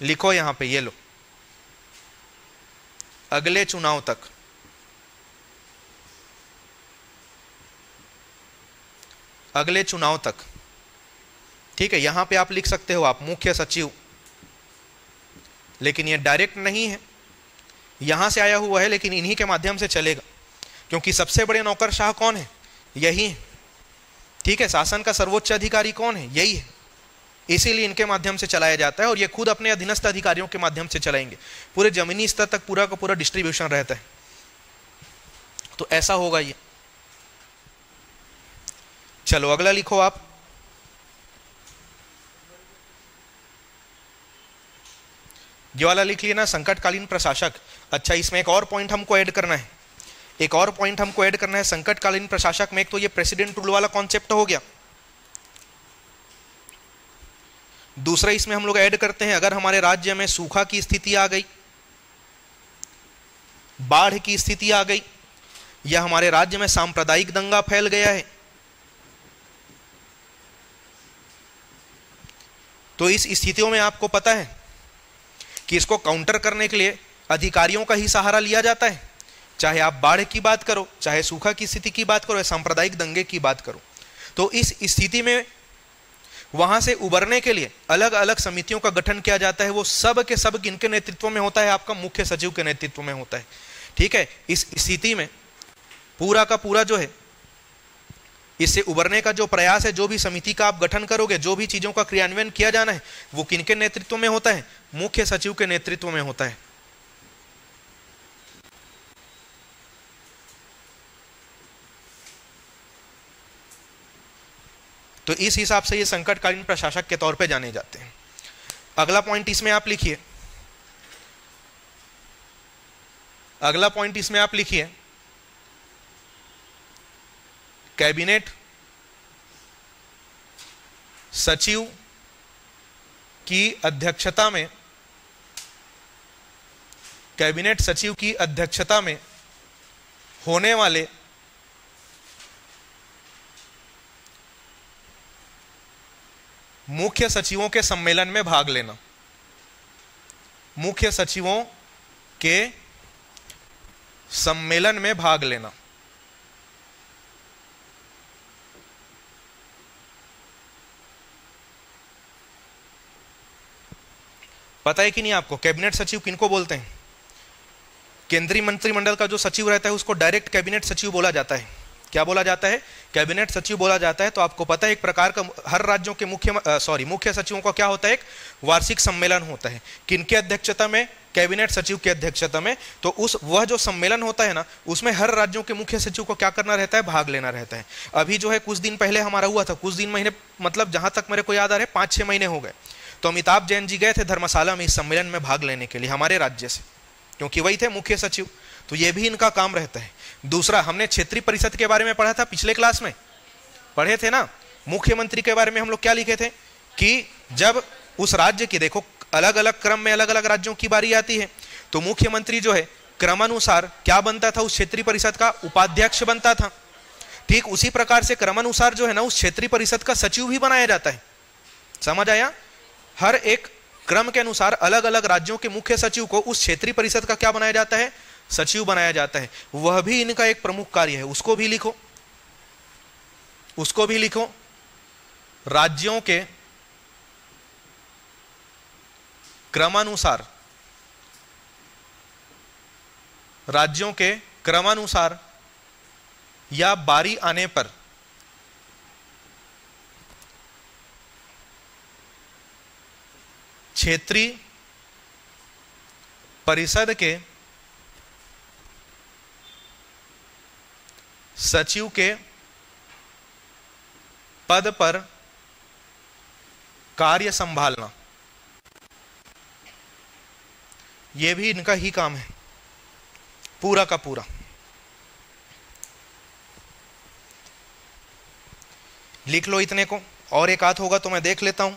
लिखो यहां पे, ये लो, अगले चुनाव तक। अगले चुनाव तक, ठीक है। यहां पे आप लिख सकते हो आप मुख्य सचिव, लेकिन ये डायरेक्ट नहीं है, यहां से आया हुआ है, लेकिन इन्हीं के माध्यम से चलेगा, क्योंकि सबसे बड़े नौकरशाह कौन है? यही है, ठीक है। शासन का सर्वोच्च अधिकारी कौन है? यही है। इसीलिए इनके माध्यम से चलाया जाता है, और ये खुद अपने अधीनस्थ अधिकारियों के माध्यम से चलाएंगे। पूरे जमीनी स्तर तक पूरा का पूरा डिस्ट्रीब्यूशन रहता है। तो ऐसा होगा ये। चलो अगला लिखो आप। ये वाला लिख लिया ना, संकटकालीन प्रशासक। अच्छा, इसमें एक और पॉइंट हमको ऐड करना है। संकटकालीन प्रशासक में एक तो ये प्रेसिडेंट रूल वाला कॉन्सेप्ट हो गया। दूसरा इसमें हम लोग ऐड करते हैं, अगर हमारे राज्य में सूखा की स्थिति आ गई, बाढ़ की स्थिति आ गई, या हमारे राज्य में सांप्रदायिक दंगा फैल गया है, तो इस स्थितियों में आपको पता है कि इसको काउंटर करने के लिए अधिकारियों का ही सहारा लिया जाता है। चाहे आप बाढ़ की बात करो, चाहे सूखा की स्थिति की बात करो, या सांप्रदायिक दंगे की बात करो, तो इस स्थिति में वहां से उबरने के लिए अलग अलग समितियों का गठन किया जाता है। वो सब के सब किनके नेतृत्व में होता है? आपका मुख्य सचिव के नेतृत्व में होता है, ठीक है। इस स्थिति में पूरा का पूरा जो है, इससे उबरने का जो प्रयास है, जो भी समिति का आप गठन करोगे, जो भी चीजों का क्रियान्वयन किया जाना है, वो किनके नेतृत्व में होता है? मुख्य सचिव के नेतृत्व में होता है। तो इस हिसाब से ये संकटकालीन प्रशासक के तौर पे जाने जाते हैं। अगला पॉइंट इसमें आप लिखिए, कैबिनेट सचिव की अध्यक्षता में होने वाले मुख्य सचिवों के सम्मेलन में भाग लेना। मुख्य सचिवों के सम्मेलन में भाग लेना। पता है कि नहीं आपको कैबिनेट सचिव किनको बोलते हैं? केंद्रीय मंत्रिमंडल का जो सचिव रहता है उसको डायरेक्ट कैबिनेट सचिव बोला जाता है। क्या बोला जाता है? कैबिनेट सचिव बोला जाता है। तो आपको पता है एक प्रकार का हर राज्यों के मुख्य सचिवों का क्या होता है? एक वार्षिक सम्मेलन होता है। किनके अध्यक्षता में? कैबिनेट सचिव की अध्यक्षता में। तो वह जो सम्मेलन होता है ना, उसमें हर राज्यों के मुख्य सचिव को क्या करना रहता है? भाग लेना रहता है। अभी जो है कुछ दिन पहले हमारा हुआ था, कुछ दिन महीने मतलब जहां तक मेरे को याद आ रहा है 5-6 महीने हो गए, तो अमिताभ जैन जी गए थे धर्मशाला में इस सम्मेलन में भाग लेने के लिए हमारे राज्य से, क्योंकि वही थे मुख्य सचिव। तो ये भी इनका काम रहता है। दूसरा, हमने क्षेत्रीय परिषद के बारे में पढ़ा था, पिछले क्लास में पढ़े थे ना। मुख्यमंत्री के बारे में हम लोग क्या लिखे थे कि जब उस राज्य की, देखो अलग अलग क्रम में अलग अलग राज्यों की बारी आती है, तो मुख्यमंत्री जो है क्रमानुसार क्या बनता था? उस क्षेत्रीय परिषद का उपाध्यक्ष बनता था। ठीक उसी प्रकार से क्रमानुसार जो है ना, उस क्षेत्रीय परिषद का सचिव भी बनाया जाता है। समझ आया? हर एक क्रम के अनुसार अलग अलग राज्यों के मुख्य सचिव को उस क्षेत्रीय परिषद का क्या बनाया जाता है, सचिव बनाया जाता है। वह भी इनका एक प्रमुख कार्य है, उसको भी लिखो, उसको भी लिखो। राज्यों के क्रमानुसार, राज्यों के क्रमानुसार या बारी आने पर क्षेत्रीय परिषद के सचिव के पद पर कार्य संभालना, यह भी इनका ही काम है पूरा का पूरा। लिख लो इतने को, और एक आध होगा तो मैं देख लेता हूं।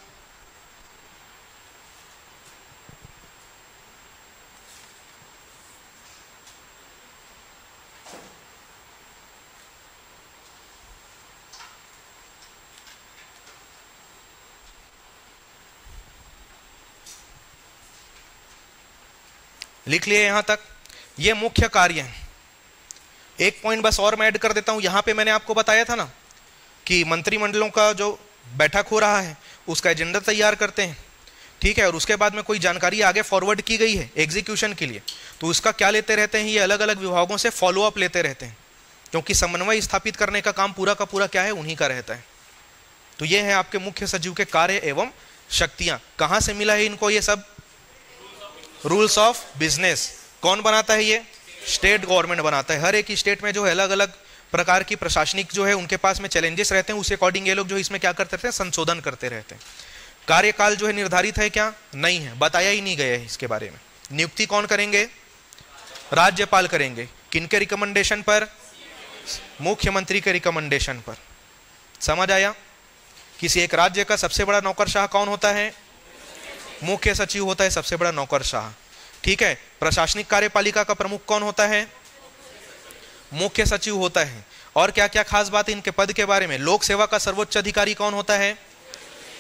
लिख लिए यहां तक, ये मुख्य कार्य है। एक पॉइंट बस और मैं ऐड कर देता हूं, यहां पे मैंने आपको बताया था ना कि मंत्रिमंडलों का जो बैठक हो रहा है उसका एजेंडा तैयार करते हैं, ठीक है, और उसके बाद में कोई जानकारी आगे फॉरवर्ड की गई है एग्जीक्यूशन के लिए, तो उसका क्या लेते रहते हैं, ये अलग अलग विभागों से फॉलोअप लेते रहते हैं, क्योंकि समन्वय स्थापित करने का काम पूरा का पूरा क्या है, उन्हीं का रहता है। तो ये है आपके मुख्य सचिव के कार्य एवं शक्तियां। कहां से मिला है इनको ये सब, रूल्स ऑफ बिजनेस। कौन बनाता है ये, स्टेट गवर्नमेंट बनाता है। हर एक स्टेट में जो है अलग अलग प्रकार की प्रशासनिक जो है उनके पास में चैलेंजेस रहते हैं, उस अकॉर्डिंग ये लोग जो इसमें क्या करते रहते हैं, संशोधन करते रहते हैं। कार्यकाल जो है निर्धारित है क्या, नहीं है, बताया ही नहीं गया है इसके बारे में। नियुक्ति कौन करेंगे, राज्यपाल करेंगे। किनके रिकमेंडेशन पर, मुख्यमंत्री के रिकमेंडेशन पर। समझ आया। किसी एक राज्य का सबसे बड़ा नौकरशाह कौन होता है, मुख्य सचिव होता है सबसे बड़ा नौकरशाह, ठीक है। प्रशासनिक कार्यपालिका का प्रमुख कौन होता है, मुख्य सचिव होता है। और क्या क्या खास बात है इनके पद के बारे में, लोक सेवा का सर्वोच्च अधिकारी कौन होता है,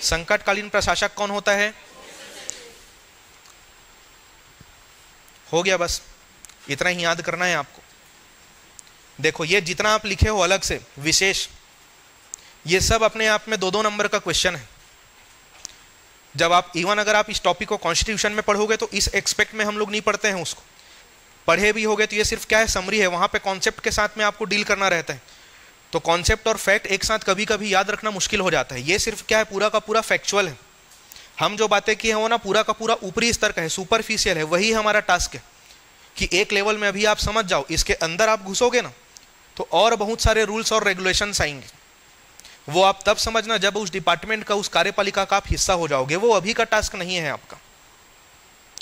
संकटकालीन प्रशासक कौन होता है। हो गया, बस इतना ही याद करना है आपको। देखो ये जितना आप लिखे हो अलग से विशेष, ये सब अपने आप में 2-2 नंबर का क्वेश्चन है। जब आप इवन अगर आप इस टॉपिक को कॉन्स्टिट्यूशन में पढ़ोगे तो इस एक्सपेक्ट में हम लोग नहीं पढ़ते हैं उसको, पढ़े भी होगे तो ये सिर्फ क्या है, समरी है। वहां पे कॉन्सेप्ट के साथ में आपको डील करना रहता है, तो कॉन्सेप्ट और फैक्ट एक साथ कभी कभी याद रखना मुश्किल हो जाता है। ये सिर्फ क्या है, पूरा का पूरा फैक्चुअल है। हम जो बातें की है वो ना पूरा का पूरा ऊपरी स्तर का है, सुपरफिशियल है। वही हमारा टास्क है कि एक लेवल में अभी आप समझ जाओ, इसके अंदर आप घुसोगे ना तो और बहुत सारे रूल्स और रेगुलेशंस आएंगे। वो आप तब समझना जब उस डिपार्टमेंट का, उस कार्यपालिका का आप हिस्सा हो जाओगे। वो अभी का टास्क नहीं है आपका।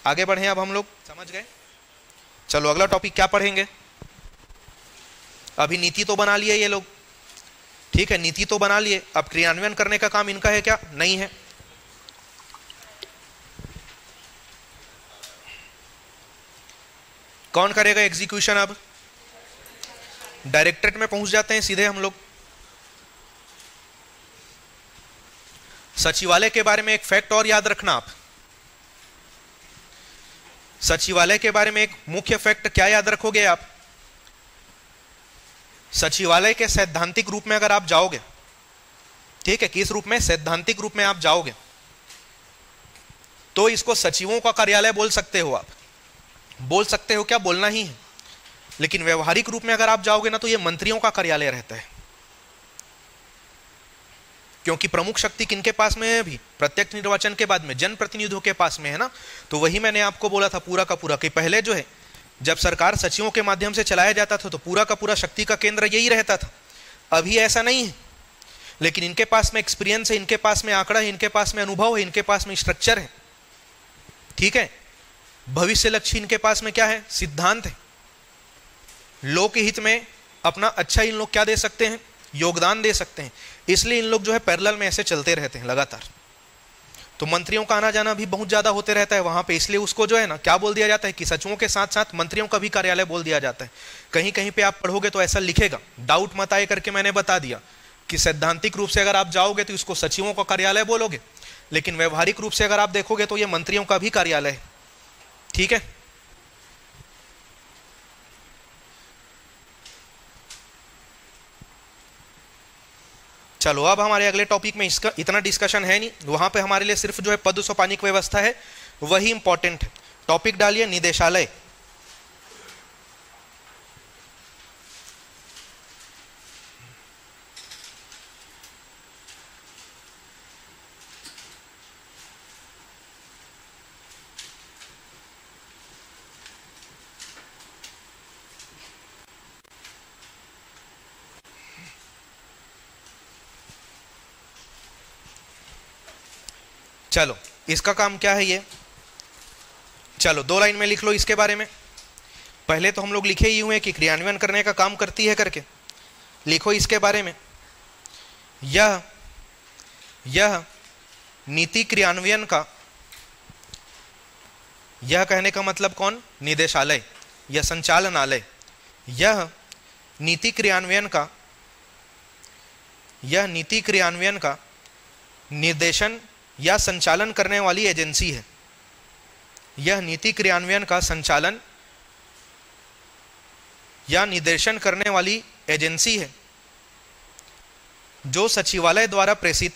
आगे बढ़े, अब हम लोग समझ गए। चलो अगला टॉपिक क्या पढ़ेंगे। अभी नीति तो बना लिए ये लोग, ठीक है, नीति तो बना लिए, अब क्रियान्वयन करने का काम इनका है क्या, नहीं है। कौन करेगा एग्जीक्यूशन। अब डायरेक्टरेट में पहुंच जाते हैं सीधे हम लोग। सचिवालय के बारे में एक फैक्ट और याद रखना आप। सचिवालय के बारे में एक मुख्य फैक्ट क्या याद रखोगे आप, सचिवालय के सैद्धांतिक रूप में अगर आप जाओगे, ठीक है, किस रूप में, सैद्धांतिक रूप में आप जाओगे तो इसको सचिवों का कार्यालय बोल सकते हो आप। बोल सकते हो क्या, बोलना ही है। लेकिन व्यवहारिक रूप में अगर आप जाओगे ना तो ये मंत्रियों का कार्यालय रहता है, क्योंकि प्रमुख शक्ति किनके पास में है, अभी प्रत्यक्ष निर्वाचन के बाद में जनप्रतिनिधियों के पास में है ना। तो वही मैंने आपको बोला था पूरा का पूरा कि पहले जो है जब सरकार सचिवों के माध्यम से चलाया जाता था तो पूरा का पूरा शक्ति का केंद्र यही रहता था। अभी ऐसा नहीं है, लेकिन इनके पास में एक्सपीरियंस है, इनके पास में आंकड़ा है, इनके पास में अनुभव है, इनके पास में स्ट्रक्चर है, ठीक है। भविष्य लक्ष्य इनके पास में क्या है, सिद्धांत है। लोक हित में अपना अच्छा इन लोग क्या दे सकते हैं, योगदान दे सकते हैं। इसलिए इन लोग जो है पैरेलल में ऐसे चलते रहते हैं लगातार। तो मंत्रियों का आना जाना भी बहुत ज्यादा होते रहता है वहां पे, इसलिए उसको जो है ना क्या बोल दिया जाता है कि सचिवों के साथ साथ मंत्रियों का भी कार्यालय बोल दिया जाता है। कहीं कहीं पे आप पढ़ोगे तो ऐसा लिखेगा, डाउट मत आए करके मैंने बता दिया कि सैद्धांतिक रूप से अगर आप जाओगे तो इसको सचिवों का कार्यालय बोलोगे, लेकिन व्यवहारिक रूप से अगर आप देखोगे तो ये मंत्रियों का भी कार्यालय है। ठीक है, चलो अब हमारे अगले टॉपिक में इसका इतना डिस्कशन है नहीं, वहां पे हमारे लिए सिर्फ जो है पद सोपानिक व्यवस्था है वही इंपॉर्टेंट है। टॉपिक डालिए निदेशालय। चलो इसका काम क्या है ये, चलो 2 लाइन में लिख लो इसके बारे में। पहले तो हम लोग लिखे ही हुए कि क्रियान्वयन करने का काम करती है करके, लिखो इसके बारे में। यह नीति क्रियान्वयन का, यह कहने का मतलब कौन, निदेशालय या संचालनालय। यह नीति क्रियान्वयन का निर्देशन या संचालन करने वाली एजेंसी है। यह नीति क्रियान्वयन का संचालन या निर्देशन करने वाली एजेंसी है जो सचिवालय द्वारा प्रेषित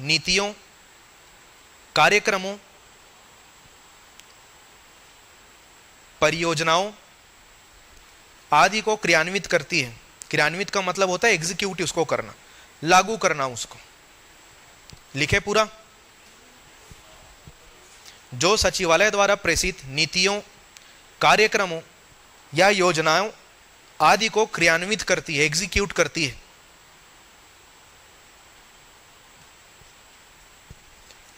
नीतियों, कार्यक्रमों, परियोजनाओं आदि को क्रियान्वित करती है। क्रियान्वित का मतलब होता है एग्जीक्यूट, उसको करना, लागू करना उसको। लिखे पूरा, जो सचिवालय द्वारा प्रेषित नीतियों, कार्यक्रमों या योजनाओं आदि को क्रियान्वित करती है, एग्जीक्यूट करती है।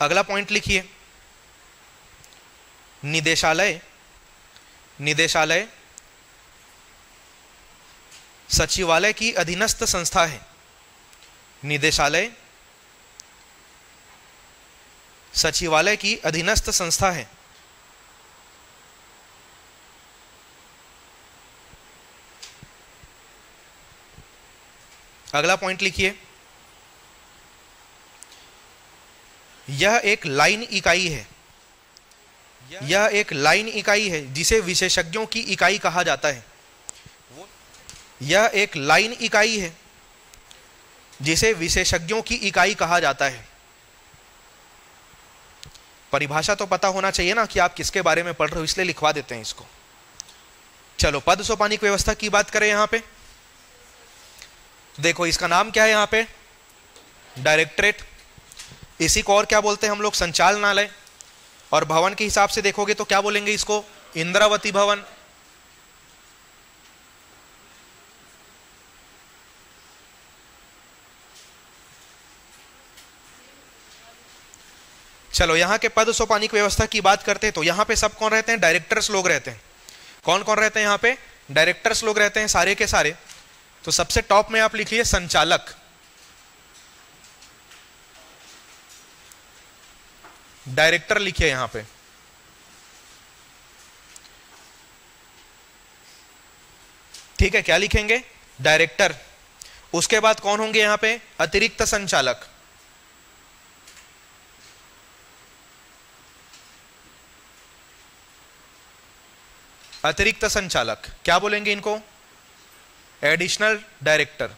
अगला पॉइंट लिखिए, निदेशालय सचिवालय की अधीनस्थ संस्था है। निदेशालय सचिवालय की अधीनस्थ संस्था है। अगला पॉइंट लिखिए, यह एक लाइन इकाई है। यह एक लाइन इकाई है जिसे विशेषज्ञों की इकाई कहा जाता है। यह एक लाइन इकाई है जिसे विशेषज्ञों की इकाई कहा जाता है। परिभाषा तो पता होना चाहिए ना कि आप किसके बारे में पढ़ रहे हो, इसलिए लिखवा देते हैं इसको। चलो पद सोपानिक व्यवस्था की बात करें यहां पे, देखो इसका नाम क्या है यहां पे, डायरेक्टरेट। इसी को और क्या बोलते हैं हम लोग, संचालनालय। और भवन के हिसाब से देखोगे तो क्या बोलेंगे इसको, इंद्रावती भवन। चलो यहां के पद सोपानिक व्यवस्था की बात करते हैं तो यहां पे सब कौन रहते हैं, डायरेक्टर्स लोग रहते हैं। कौन कौन रहते हैं यहां पे, डायरेक्टर्स लोग रहते हैं सारे के सारे। तो सबसे टॉप में आप लिखिए संचालक। डायरेक्टर लिखिए यहां पे। ठीक है, क्या लिखेंगे, डायरेक्टर। उसके बाद कौन होंगे यहां पे, अतिरिक्त संचालक। अतिरिक्त संचालक क्या बोलेंगे इनको, एडिशनल डायरेक्टर।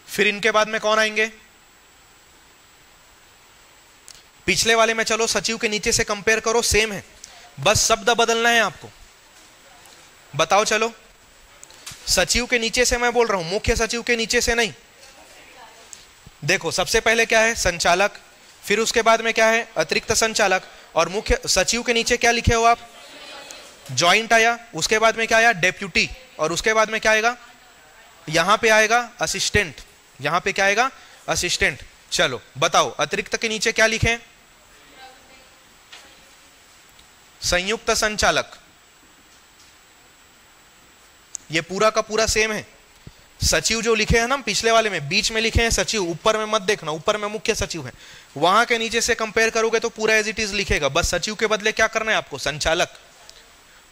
फिर इनके बाद में कौन आएंगे, पिछले वाले में चलो सचिव के नीचे से कंपेयर करो, सेम है, बस शब्द बदलना है आपको। बताओ चलो, सचिव के नीचे से मैं बोल रहा हूं, मुख्य सचिव के नीचे से नहीं। देखो सबसे पहले क्या है, संचालक, फिर उसके बाद में क्या है, अतिरिक्त संचालक, और मुख्य सचिव के नीचे क्या लिखे हो आप, ज्वाइंट आया। उसके बाद में क्या आया, डेप्यूटी, और उसके बाद में क्या आएगा, यहां पे आएगा असिस्टेंट। यहां पे क्या आएगा, असिस्टेंट। चलो बताओ अतिरिक्त के नीचे क्या लिखें, संयुक्त संचालक। ये पूरा का पूरा सेम है, सचिव जो लिखे हैं ना पिछले वाले में, बीच में लिखे हैं सचिव, ऊपर में मत देखना, ऊपर में मुख्य सचिव है, वहां के नीचे से कंपेयर करोगे तो पूरा एज इट इज लिखेगा, बस सचिव के बदले क्या करना है आपको, संचालक।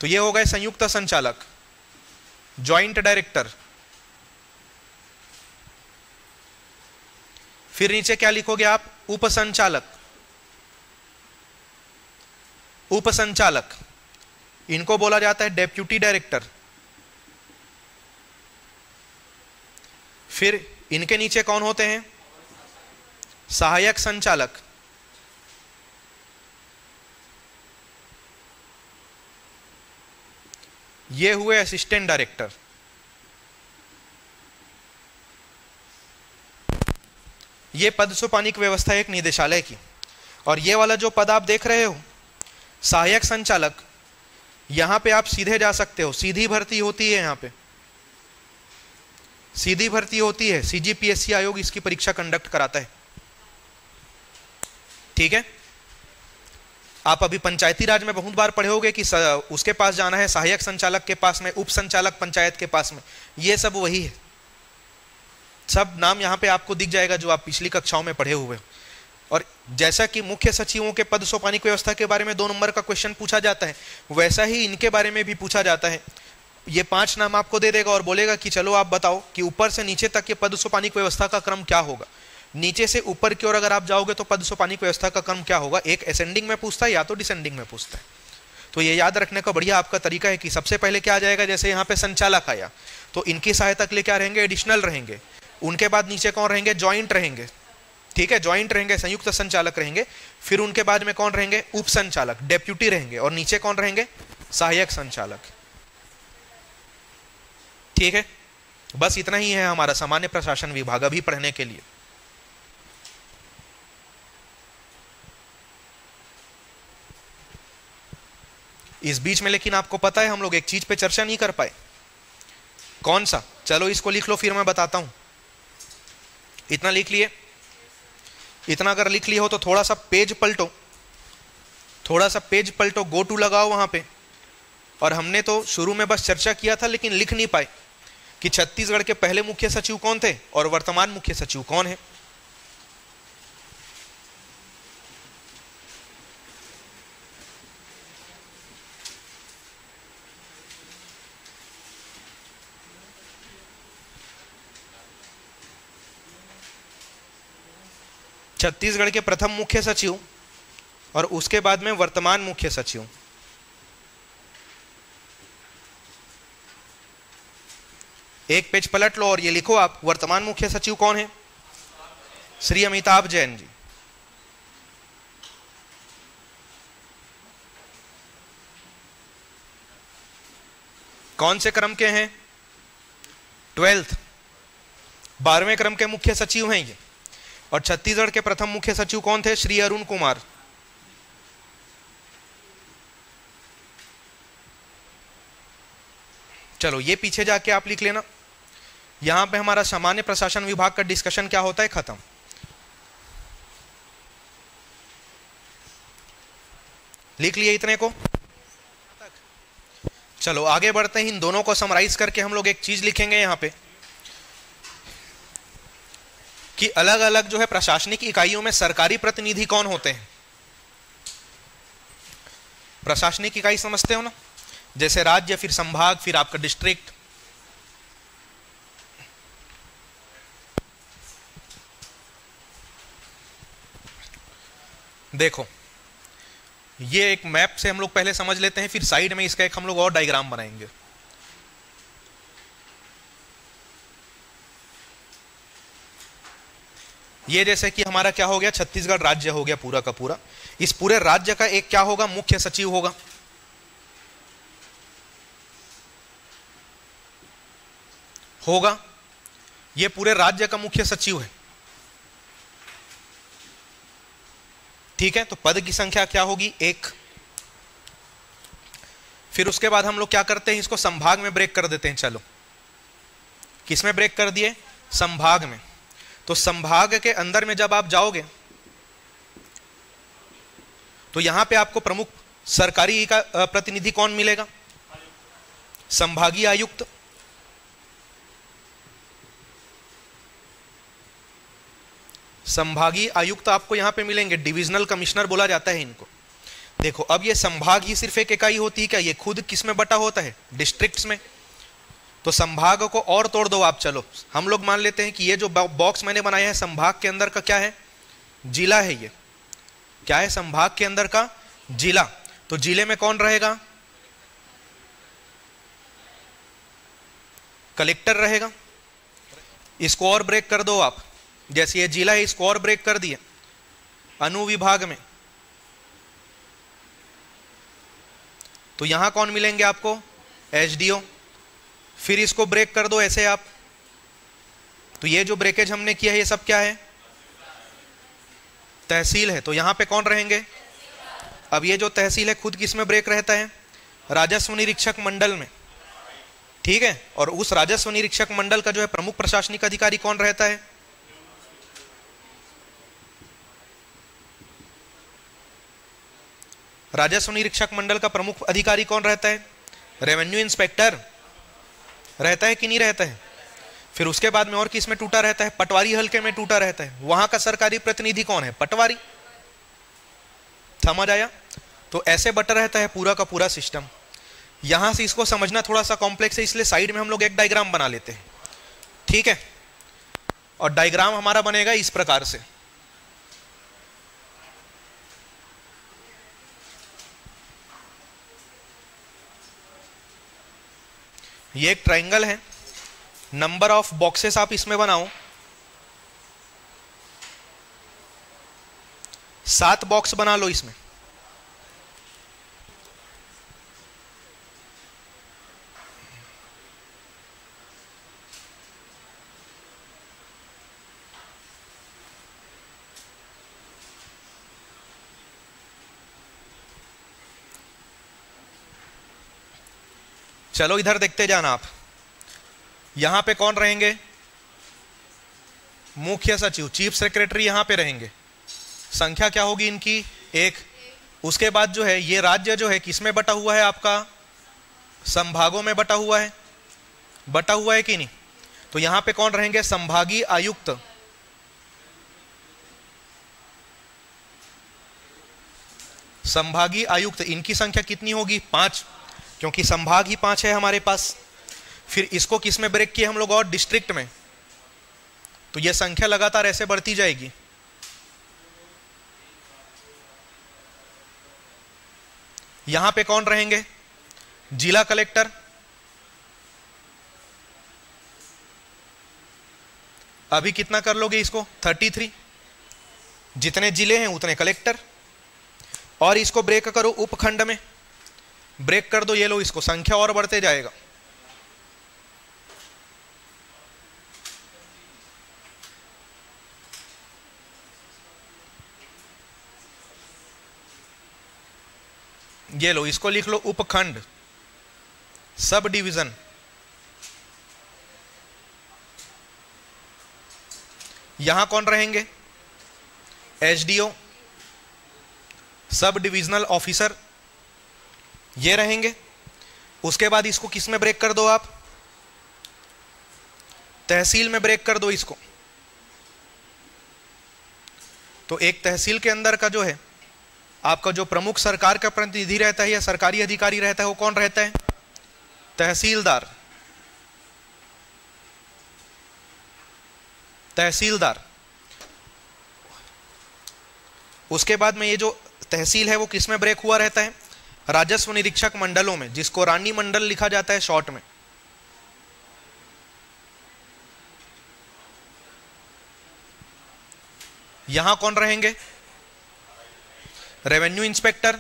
तो ये हो गए संयुक्त संचालक, ज्वाइंट डायरेक्टर। फिर नीचे क्या लिखोगे आप, उपसंचालक। उपसंचालक इनको बोला जाता है डेप्यूटी डायरेक्टर। फिर इनके नीचे कौन होते हैं, सहायक संचालक। ये हुए असिस्टेंट डायरेक्टर। ये पद सोपानिक व्यवस्था एक निदेशालय की। और ये वाला जो पद आप देख रहे हो सहायक संचालक, यहां पे आप सीधे जा सकते हो, सीधी भर्ती होती है, यहां पे सीधी भर्ती होती है, सीजीपीएससी आयोग इसकी परीक्षा कंडक्ट कराता है। ठीक है, आप अभी पंचायती राज में बहुत बार पढ़े होगे कि उसके पास जाना है, सहायक संचालक के पास में, उप संचालक पंचायत के पास में, ये सब वही है। सब नाम यहां पे आपको दिख जाएगा जो आप पिछली कक्षाओं में पढ़े हुए। और जैसा कि मुख्य सचिवों के पद सोपानिक व्यवस्था के बारे में 2 नंबर का क्वेश्चन पूछा जाता है, वैसा ही इनके बारे में भी पूछा जाता है। ये 5 नाम आपको दे देगा और बोलेगा कि चलो आप बताओ कि ऊपर से नीचे तक के पद सोपानिक व्यवस्था का क्रम क्या होगा। नीचे से ऊपर की ओर अगर आप जाओगे तो पद सोपानिक व्यवस्था का क्रम क्या होगा, एक असेंडिंग में पूछता है या तो डिसेंडिंग में पूछता है। तो ये याद रखने का बढ़िया आपका तरीका है कि सबसे पहले क्या आ जाएगा, जैसे यहाँ पे संचालक आया तो इनकी सहायता के लिए क्या रहेंगे, एडिशनल रहेंगे। उनके बाद नीचे कौन रहेंगे, ज्वाइंट रहेंगे। ठीक है, ज्वाइंट रहेंगे, संयुक्त संचालक रहेंगे। फिर उनके बाद में कौन रहेंगे, उप संचालक, डेप्यूटी रहेंगे। और नीचे कौन रहेंगे, सहायक संचालक। ठीक है, बस इतना ही है हमारा सामान्य प्रशासन विभाग अभी पढ़ने के लिए। इस बीच में लेकिन आपको पता है हम लोग एक चीज पे चर्चा नहीं कर पाए, कौन सा, चलो इसको लिख लो फिर मैं बताता हूं। इतना लिख लिए, इतना अगर लिख लिए हो तो थोड़ा सा पेज पलटो, थोड़ा सा पेज पलटो, गो टू लगाओ वहां पे। और हमने तो शुरू में बस चर्चा किया था लेकिन लिख नहीं पाए कि छत्तीसगढ़ के पहले मुख्य सचिव कौन थे और वर्तमान मुख्य सचिव कौन है। छत्तीसगढ़ के प्रथम मुख्य सचिव और उसके बाद में वर्तमान मुख्य सचिव। एक पेज पलट लो और ये लिखो आप, वर्तमान मुख्य सचिव कौन है, श्री अमिताभ जैन जी। कौन से क्रम के हैं, 12th, 12वें क्रम के मुख्य सचिव हैं ये। और छत्तीसगढ़ के प्रथम मुख्य सचिव कौन थे, श्री अरुण कुमार। चलो ये पीछे जाके आप लिख लेना। यहां पे हमारा सामान्य प्रशासन विभाग का डिस्कशन क्या होता है, खत्म। लिख लिए इतने को। चलो आगे बढ़ते हैं, इन दोनों को समराइज करके हम लोग एक चीज लिखेंगे यहां पे कि अलग अलग जो है प्रशासनिक इकाइयों में सरकारी प्रतिनिधि कौन होते हैं। प्रशासनिक इकाई समझते हो ना, जैसे राज्य, फिर संभाग, फिर आपका डिस्ट्रिक्ट। देखो ये एक मैप से हम लोग पहले समझ लेते हैं, फिर साइड में इसका एक हम लोग और डायग्राम बनाएंगे। ये जैसे कि हमारा क्या हो गया, छत्तीसगढ़ राज्य हो गया पूरा का पूरा। इस पूरे राज्य का एक क्या होगा, मुख्य सचिव होगा। ये पूरे राज्य का मुख्य सचिव है। ठीक है, तो पद की संख्या क्या होगी, 1। फिर उसके बाद हम लोग क्या करते हैं, इसको संभाग में ब्रेक कर देते हैं। चलो किस में ब्रेक कर दिए, संभाग में। तो संभाग के अंदर में जब आप जाओगे तो यहां पे आपको प्रमुख सरकारी का प्रतिनिधि कौन मिलेगा, संभागीय आयुक्त। संभागीय आयुक्त आपको यहां पे मिलेंगे, डिविजनल कमिश्नर बोला जाता है इनको। देखो अब ये संभाग ही सिर्फ एक इकाई होती है क्या? ये खुद किस में बटा होता है? डिस्ट्रिक्ट्स में। तो संभाग को और तोड़ दो आप। चलो हम लोग मान लेते हैं कि ये जो बॉक्स मैंने बनाया है संभाग के अंदर का क्या है? जिला है। ये क्या है? संभाग के अंदर का जिला। तो जिले में कौन रहेगा? कलेक्टर रहेगा। इसको और ब्रेक कर दो आप, जैसे ये जिला है इसको और ब्रेक कर दिए अनुविभाग में, तो यहां कौन मिलेंगे आपको? एसडीओ। फिर इसको ब्रेक कर दो ऐसे आप, तो ये जो ब्रेकेज हमने किया है ये सब क्या है? तहसील है। तो यहां पे कौन रहेंगे? अब ये जो तहसील है खुद किस में ब्रेक रहता है? राजस्व निरीक्षक मंडल में, ठीक है। और उस राजस्व निरीक्षक मंडल का जो है प्रमुख प्रशासनिक अधिकारी कौन रहता है? राजस्व निरीक्षक मंडल का प्रमुख अधिकारी कौन रहता है? रेवेन्यू इंस्पेक्टर रहता है कि नहीं रहता है? फिर उसके बाद में और किस में टूटा रहता है? पटवारी हल्के में टूटा रहता है। वहां का सरकारी प्रतिनिधि कौन है? पटवारी। समझ आया? तो ऐसे बटा रहता है पूरा का पूरा सिस्टम। यहां से इसको समझना थोड़ा सा कॉम्प्लेक्स है, इसलिए साइड में हम लोग एक डायग्राम बना लेते हैं, ठीक है। और डायग्राम हमारा बनेगा इस प्रकार से। ये एक ट्रायंगल है, नंबर ऑफ बॉक्सेस आप इसमें बनाओ। 7 बॉक्स बना लो इसमें। चलो इधर देखते जाना आप। यहां पे कौन रहेंगे? मुख्य सचिव, चीफ सेक्रेटरी यहां पे रहेंगे। संख्या क्या होगी इनकी? 1। उसके बाद जो है ये राज्य जो है किसमें बटा हुआ है आपका? संभागों में बटा हुआ है। बटा हुआ है कि नहीं? तो यहां पे कौन रहेंगे? संभागीय आयुक्त। संभागीय आयुक्त इनकी संख्या कितनी होगी? 5, क्योंकि संभाग ही 5 है हमारे पास। फिर इसको किस में ब्रेक किया हम लोग? और डिस्ट्रिक्ट में। तो यह संख्या लगातार ऐसे बढ़ती जाएगी। यहां पे कौन रहेंगे? जिला कलेक्टर। अभी कितना कर लोगे इसको? 33। जितने जिले हैं उतने कलेक्टर। और इसको ब्रेक करो उपखंड में, ब्रेक कर दो। ये लो, इसको संख्या और बढ़ते जाएगा। ये लो, इसको लिख लो उपखंड, सब डिवीजन। यहां कौन रहेंगे? एसडीओ, सब डिविजनल ऑफिसर, ये रहेंगे। उसके बाद इसको किस में ब्रेक कर दो आप? तहसील में ब्रेक कर दो इसको। तो एक तहसील के अंदर का जो है आपका जो प्रमुख सरकार का प्रतिनिधि रहता है या सरकारी अधिकारी रहता है वो कौन रहता है? तहसीलदार। तहसीलदार। उसके बाद में ये जो तहसील है वो किस में ब्रेक हुआ रहता है? राजस्व निरीक्षक मंडलों में, जिसको रानी मंडल लिखा जाता है शॉर्ट में। यहां कौन रहेंगे? Revenue inspector.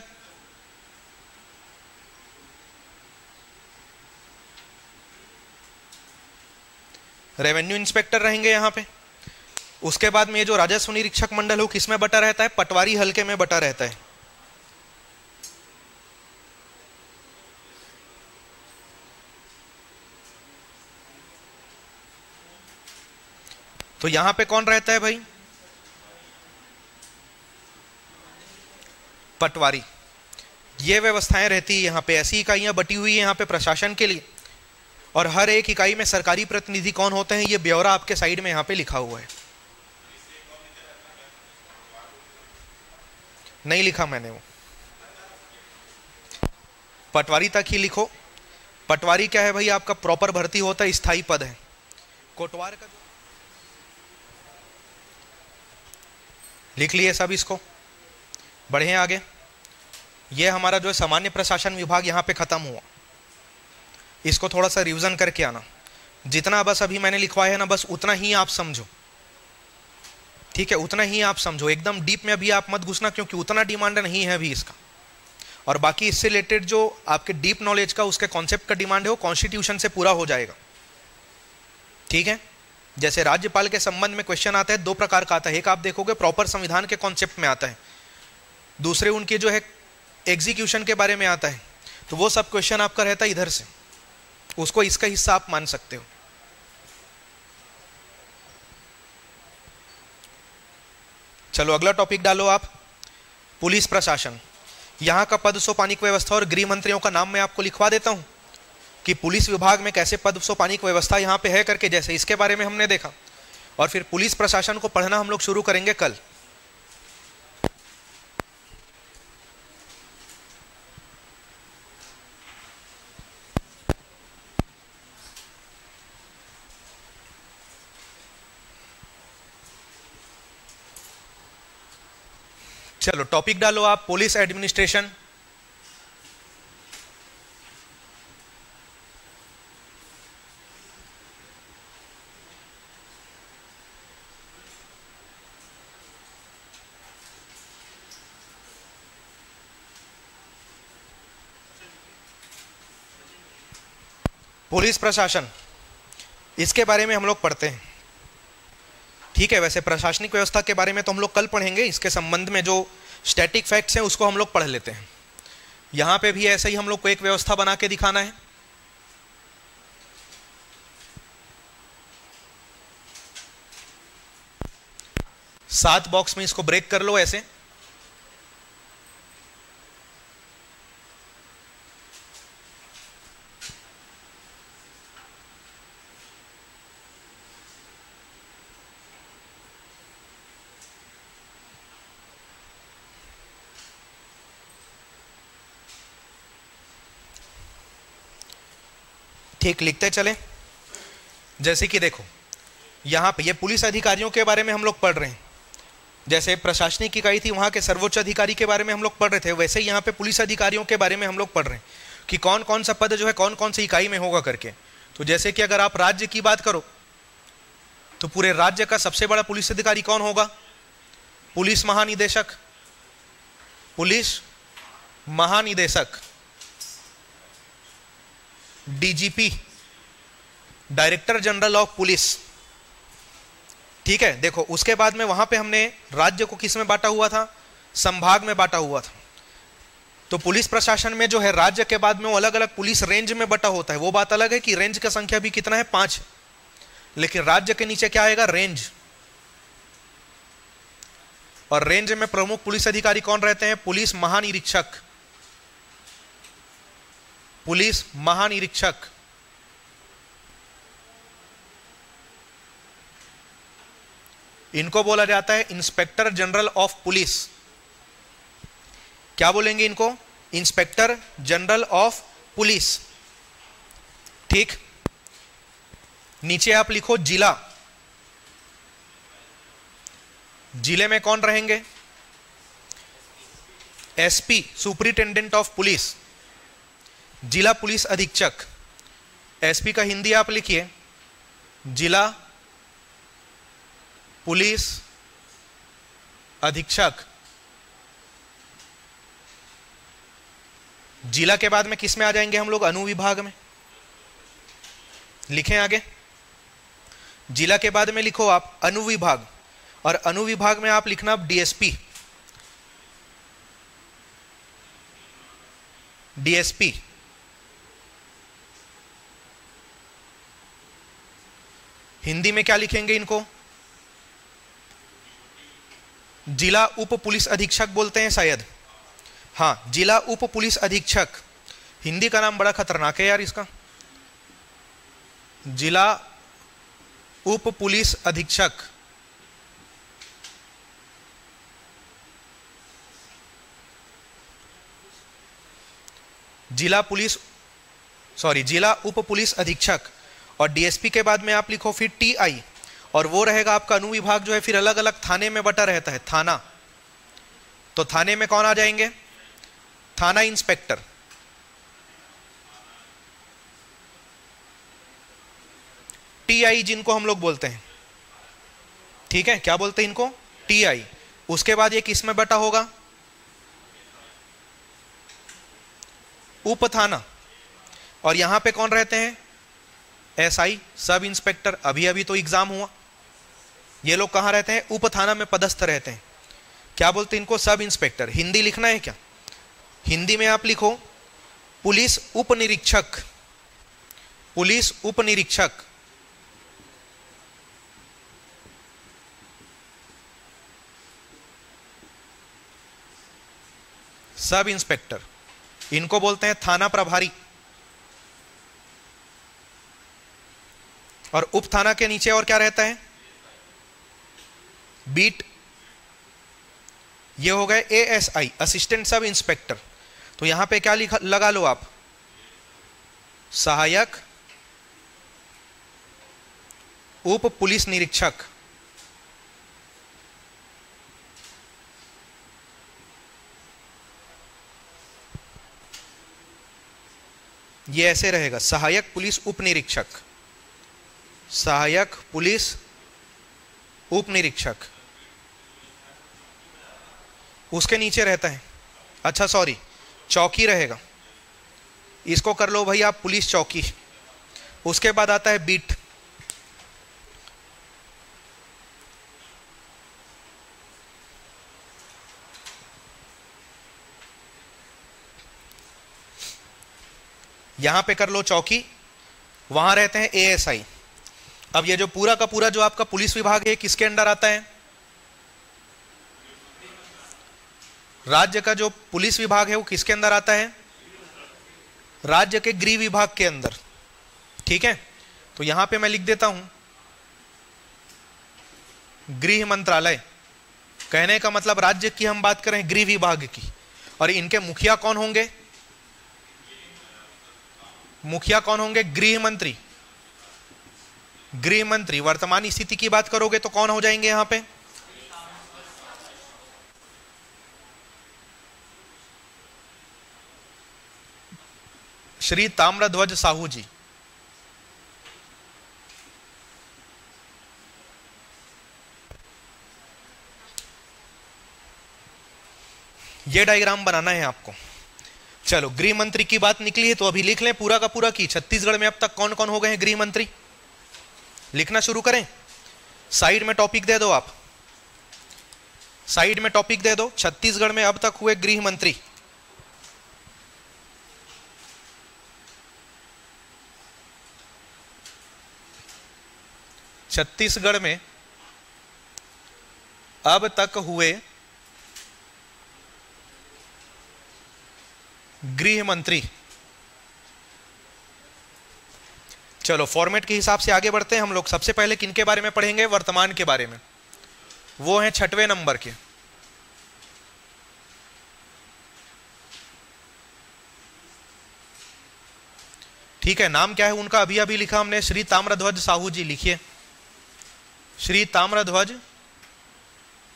रेवेन्यू इंस्पेक्टर रहेंगे यहां पे। उसके बाद में ये जो राजस्व निरीक्षक मंडल हो किस में बटा रहता है? पटवारी हल्के में बटा रहता है। तो यहां पे कौन रहता है भाई? पटवारी। ये व्यवस्थाएं रहती है यहां पे, ऐसी इकाइयां बटी हुई है यहां पे प्रशासन के लिए। और हर एक इकाई में सरकारी प्रतिनिधि कौन होते हैं ये ब्यौरा आपके साइड में यहां पे लिखा हुआ है। नहीं लिखा मैंने वो, पटवारी तक ही लिखो। पटवारी क्या है भाई, आपका प्रॉपर भर्ती होता है, स्थायी पद है। कोटवार का लिख लिए सब, इसको बढ़े आगे। ये हमारा जो है सामान्य प्रशासन विभाग यहाँ पे खत्म हुआ। इसको थोड़ा सा रिवीजन करके आना, जितना बस अभी मैंने लिखवाया है ना, बस उतना ही आप समझो, ठीक है, उतना ही आप समझो, एकदम डीप में अभी आप मत घुसना, क्योंकि उतना डिमांड नहीं है अभी इसका। और बाकी इससे रिलेटेड जो आपके डीप नॉलेज का उसके कॉन्सेप्ट का डिमांड है वो कॉन्स्टिट्यूशन से पूरा हो जाएगा, ठीक है। जैसे राज्यपाल के संबंध में क्वेश्चन आता है, दो प्रकार का आता है, एक आप देखोगे प्रॉपर संविधान के कॉन्सेप्ट में आता है, दूसरे उनके जो है एग्जीक्यूशन के बारे में आता है। तो वो सब क्वेश्चन आपका रहता है इधर से, उसको इसका हिस्सा आप मान सकते हो। चलो अगला टॉपिक डालो आप, पुलिस प्रशासन। यहां का पद सोपानिक व्यवस्था और गृह मंत्रियों का नाम मैं आपको लिखवा देता हूं कि पुलिस विभाग में कैसे पद सोपानिक व्यवस्था यहां पे है करके, जैसे इसके बारे में हमने देखा। और फिर पुलिस प्रशासन को पढ़ना हम लोग शुरू करेंगे कल। चलो टॉपिक डालो आप, पुलिस एडमिनिस्ट्रेशन। पुलिस प्रशासन, इसके बारे में हम लोग पढ़ते हैं, ठीक है। वैसे प्रशासनिक व्यवस्था के बारे में तो हम लोग कल पढ़ेंगे, इसके संबंध में जो स्टैटिक फैक्ट्स हैं उसको हम लोग पढ़ लेते हैं। यहां पे भी ऐसे ही हम लोग को एक व्यवस्था बना के दिखाना है। सात बॉक्स में इसको ब्रेक कर लो ऐसे। ठीक, लिखते चले। जैसे कि देखो यहां पे ये पुलिस अधिकारियों के बारे में हम लोग पढ़ रहे हैं। जैसे प्रशासनिक इकाई थी, वहां के सर्वोच्च अधिकारी के बारे में हम लोग पढ़ रहे थे, वैसे ही यहाँ पे पुलिस अधिकारियों के बारे में हम लोग पढ़ रहे हैं कि कौन कौन सा पद जो है कौन कौन सी इकाई में होगा करके। तो जैसे कि अगर आप राज्य की बात करो तो पूरे राज्य का सबसे बड़ा पुलिस अधिकारी कौन होगा? पुलिस महानिदेशक। पुलिस महानिदेशक, DGP, director general of police, ठीक है। देखो उसके बाद में वहां पे हमने राज्य को किस में बांटा हुआ था? संभाग में बांटा हुआ था। तो पुलिस प्रशासन में जो है राज्य के बाद में वो अलग अलग पुलिस रेंज में बटा होता है। वो बात अलग है कि रेंज का संख्या भी कितना है? 5, लेकिन राज्य के नीचे क्या आएगा? रेंज। और रेंज में प्रमुख पुलिस अधिकारी कौन रहते हैं? पुलिस महानिरीक्षक। पुलिस महानिरीक्षक, इनको बोला जाता है इंस्पेक्टर जनरल ऑफ पुलिस। क्या बोलेंगे इनको? इंस्पेक्टर जनरल ऑफ पुलिस, ठीक। नीचे आप लिखो जिला। जिले में कौन रहेंगे? एसपी, सुपरिटेंडेंट ऑफ पुलिस, जिला पुलिस अधीक्षक। एसपी का हिंदी आप लिखिए जिला पुलिस अधीक्षक। जिला के बाद में किस में आ जाएंगे हम लोग? अनुविभाग में। लिखें आगे, जिला के बाद में लिखो आप अनुविभाग, और अनुविभाग में आप लिखना डीएसपी। डीएसपी, हिंदी में क्या लिखेंगे इनको? जिला उप पुलिस अधीक्षक बोलते हैं शायद। हाँ, जिला उप पुलिस अधीक्षक। हिंदी का नाम बड़ा खतरनाक है यार इसका, जिला उप पुलिस अधीक्षक। जिला उप पुलिस अधीक्षक, और डीएसपी के बाद में आप लिखो फिर टीआई, और वो रहेगा आपका अनुविभाग जो है फिर अलग अलग थाने में बटा रहता है, थाना। तो थाने में कौन आ जाएंगे? थाना इंस्पेक्टर, टीआई जिनको हम लोग बोलते हैं, ठीक है, क्या बोलते हैं इनको? टीआई। उसके बाद ये किस में बटा होगा? उप थाना। और यहां पे कौन रहते हैं? SI, sub inspector. अभी अभी तो एग्जाम हुआ, ये लोग कहां रहते हैं? उप थाना में पदस्थ रहते हैं। क्या बोलते हैं इनको? Sub inspector. हिंदी लिखना है क्या? हिंदी में आप लिखो पुलिस उप निरीक्षक, पुलिस उप निरीक्षक। सब इंस्पेक्टर, इनको बोलते हैं थाना प्रभारी। और उप थाना के नीचे और क्या रहता है? बीट। ये हो गए एएसआई, असिस्टेंट सब इंस्पेक्टर। तो यहां पे क्या लगा लो आप? सहायक उप पुलिस निरीक्षक। ये ऐसे रहेगा, सहायक पुलिस उप निरीक्षक, सहायक पुलिस उप निरीक्षक। उसके नीचे रहता है, अच्छा सॉरी, चौकी रहेगा, इसको कर लो भाई आप पुलिस चौकी। उसके बाद आता है बीट, यहां पे कर लो चौकी, वहां रहते हैं एएसआई। अब ये जो पूरा का पूरा जो आपका पुलिस विभाग है किसके अंडर आता है? राज्य का जो पुलिस विभाग है वो किसके अंदर आता है? राज्य के गृह विभाग के अंदर, ठीक है। तो यहां पे मैं लिख देता हूं गृह मंत्रालय। कहने का मतलब राज्य की हम बात करें, गृह विभाग की। और इनके मुखिया कौन होंगे? मुखिया कौन होंगे? गृह मंत्री। गृह मंत्री। वर्तमान स्थिति की बात करोगे तो कौन हो जाएंगे यहां पे? श्री ताम्रध्वज साहू जी। ये डायग्राम बनाना है आपको। चलो, गृह मंत्री की बात निकली है तो अभी लिख लें पूरा का पूरा की छत्तीसगढ़ में अब तक कौन कौन हो गए हैं गृह मंत्री। लिखना शुरू करें। साइड में टॉपिक दे दो आप, साइड में टॉपिक दे दो, छत्तीसगढ़ में अब तक हुए गृह मंत्री। छत्तीसगढ़ में अब तक हुए गृह मंत्री। चलो फॉर्मेट के हिसाब से आगे बढ़ते हैं हम लोग। सबसे पहले किनके बारे में पढ़ेंगे? वर्तमान के बारे में। वो हैं 6वें नंबर के, ठीक है। नाम क्या है उनका? अभी अभी लिखा हमने, श्री ताम्रध्वज साहू जी। लिखिए श्री ताम्रध्वज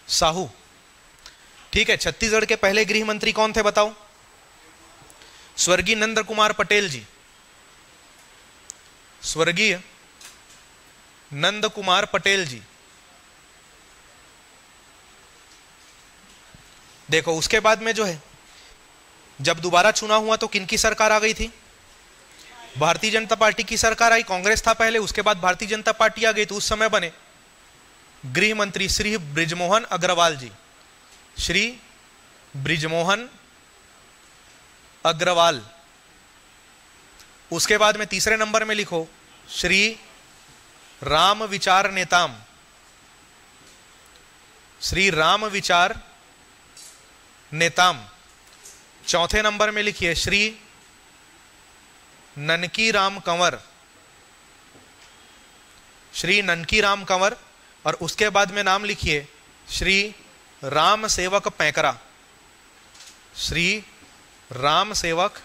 साहू, ठीक है। छत्तीसगढ़ के पहले गृह मंत्री कौन थे बताओ? स्वर्गीय नंद कुमार पटेल जी। स्वर्गीय नंद कुमार पटेल जी। देखो उसके बाद में जो है, जब दोबारा चुनाव हुआ तो किनकी सरकार आ गई थी? भारतीय जनता पार्टी की सरकार आई। कांग्रेस था पहले, उसके बाद भारतीय जनता पार्टी आ गई। तो उस समय बने गृह मंत्री श्री बृजमोहन अग्रवाल जी। श्री बृजमोहन अग्रवाल। उसके बाद में तीसरे नंबर में लिखो श्री राम विचार नेताम। श्री राम विचार नेताम। चौथे नंबर में लिखिए श्री ननकी राम कंवर। श्री ननकी राम कंवर। और उसके बाद में नाम लिखिए श्री राम सेवक पैकरा। श्री राम सेवक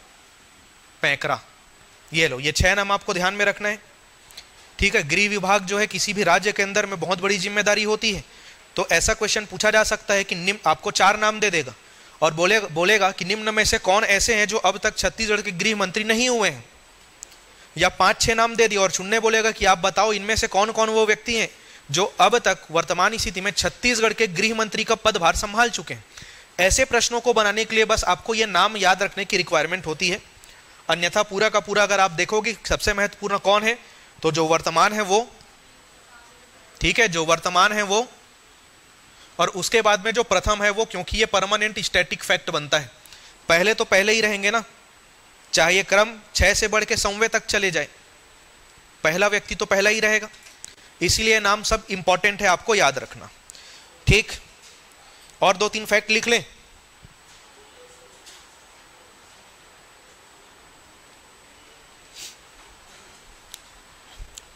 पैकरा। ये लो, ये 6 नाम आपको ध्यान में रखना है, ठीक है। गृह विभाग जो है किसी भी राज्य के अंदर में बहुत बड़ी जिम्मेदारी होती है। तो ऐसा क्वेश्चन पूछा जा सकता है कि निम्न, आपको 4 नाम दे देगा और बोलेगा कि निम्न में से कौन ऐसे हैं जो अब तक छत्तीसगढ़ के गृह मंत्री नहीं हुए हैं, या 5-6 नाम दे दिए और चुनने बोलेगा कि आप बताओ इनमें से कौन कौन वो व्यक्ति हैं जो अब तक वर्तमान स्थिति में छत्तीसगढ़ के गृह मंत्री का पदभार संभाल चुके हैं। ऐसे प्रश्नों को बनाने के लिए बस आपको ये नाम याद रखने की रिक्वायरमेंट होती है। अन्यथा पूरा का पूरा अगर आप देखोगे सबसे महत्वपूर्ण कौन है, तो जो वर्तमान है वो, ठीक है, जो वर्तमान है वो, और उसके बाद में जो प्रथम है वो, क्योंकि ये परमानेंट स्टैटिक फैक्ट बनता है। पहले तो पहले ही रहेंगे ना, चाहे ये क्रम 6 से बढ़ के 100वें तक चले जाए, पहला व्यक्ति तो पहला ही रहेगा। इसलिए नाम सब इंपॉर्टेंट है, आपको याद रखना, ठीक। और 2-3 फैक्ट लिख लें।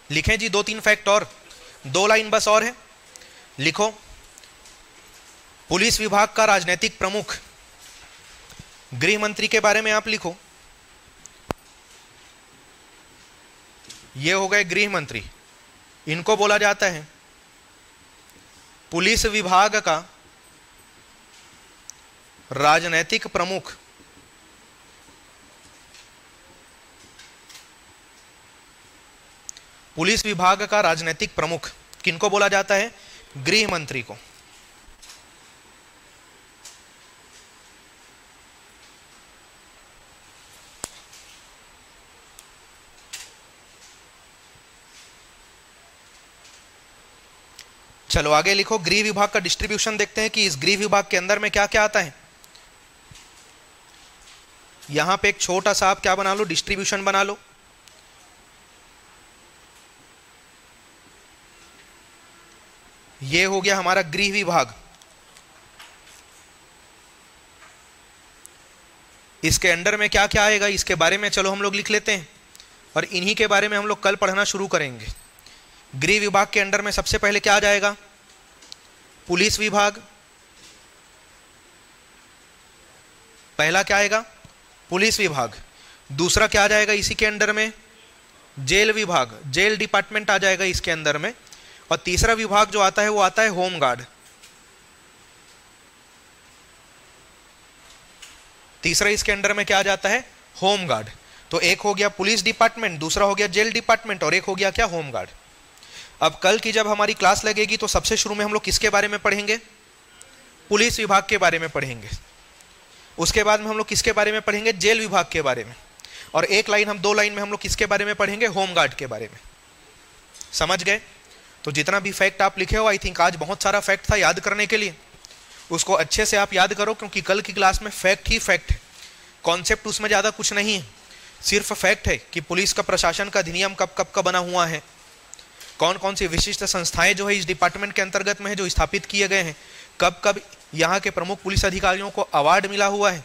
लिखें जी 2-3 फैक्ट और, 2 लाइन बस और है। लिखो, पुलिस विभाग का राजनीतिक प्रमुख, गृह मंत्री के बारे में आप लिखो। ये हो गए गृह मंत्री, इनको बोला जाता है पुलिस विभाग का राजनीतिक प्रमुख। पुलिस विभाग का राजनीतिक प्रमुख किनको बोला जाता है? गृह मंत्री को। चलो आगे लिखो, गृह विभाग का डिस्ट्रीब्यूशन देखते हैं कि इस गृह विभाग के अंदर में क्या क्या आता है। यहां पे एक छोटा सा आप क्या बना लो, डिस्ट्रीब्यूशन बना लो। ये हो गया हमारा गृह विभाग। इसके अंडर में क्या क्या आएगा इसके बारे में चलो हम लोग लिख लेते हैं, और इन्हीं के बारे में हम लोग कल पढ़ना शुरू करेंगे। गृह विभाग के अंडर में सबसे पहले क्या आ जाएगा? पुलिस विभाग। पहला क्या आएगा? पुलिस विभाग। दूसरा क्या आ जाएगा इसी के अंडर में? जेल विभाग, जेल डिपार्टमेंट आ जाएगा इसके अंदर में। और तीसरा विभाग जो आता है वो आता है होमगार्ड। तीसरा इसके अंडर में क्या आ जाता है? होमगार्ड। तो एक हो गया पुलिस डिपार्टमेंट, दूसरा हो गया जेल डिपार्टमेंट, और एक हो गया क्या? होमगार्ड। अब कल की जब हमारी क्लास लगेगी तो सबसे शुरू में हम लोग किसके बारे में पढ़ेंगे? पुलिस विभाग के बारे में पढ़ेंगे। उसके बाद में हम लोग किसके बारे में पढ़ेंगे? जेल विभाग के बारे में। और एक लाइन हम 2 लाइन में हम लोग किसके बारे में पढ़ेंगे? होमगार्ड के बारे में। समझ गए? तो जितना भी फैक्ट आप लिखे हो, आई थिंक आज बहुत सारा फैक्ट था याद करने के लिए, उसको अच्छे से आप याद करो, क्योंकि कल की क्लास में फैक्ट ही फैक्ट है। कॉन्सेप्ट उसमें ज़्यादा कुछ नहीं है, सिर्फ फैक्ट है कि पुलिस का प्रशासन का अधिनियम कब कब का बना हुआ है, कौन कौन सी विशिष्ट संस्थाएं जो है इस डिपार्टमेंट के अंतर्गत में है जो स्थापित किए गए हैं, कब कब यहाँ के प्रमुख पुलिस अधिकारियों को अवार्ड मिला हुआ है,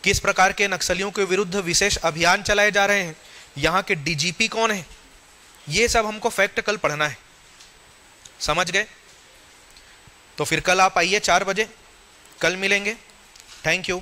किस प्रकार के नक्सलियों के विरुद्ध विशेष अभियान चलाए जा रहे हैं, यहाँ के डीजीपी कौन है, ये सब हमको फैक्ट कल पढ़ना है। समझ गए? तो फिर कल आप आइए 4 बजे, कल मिलेंगे। Thank you.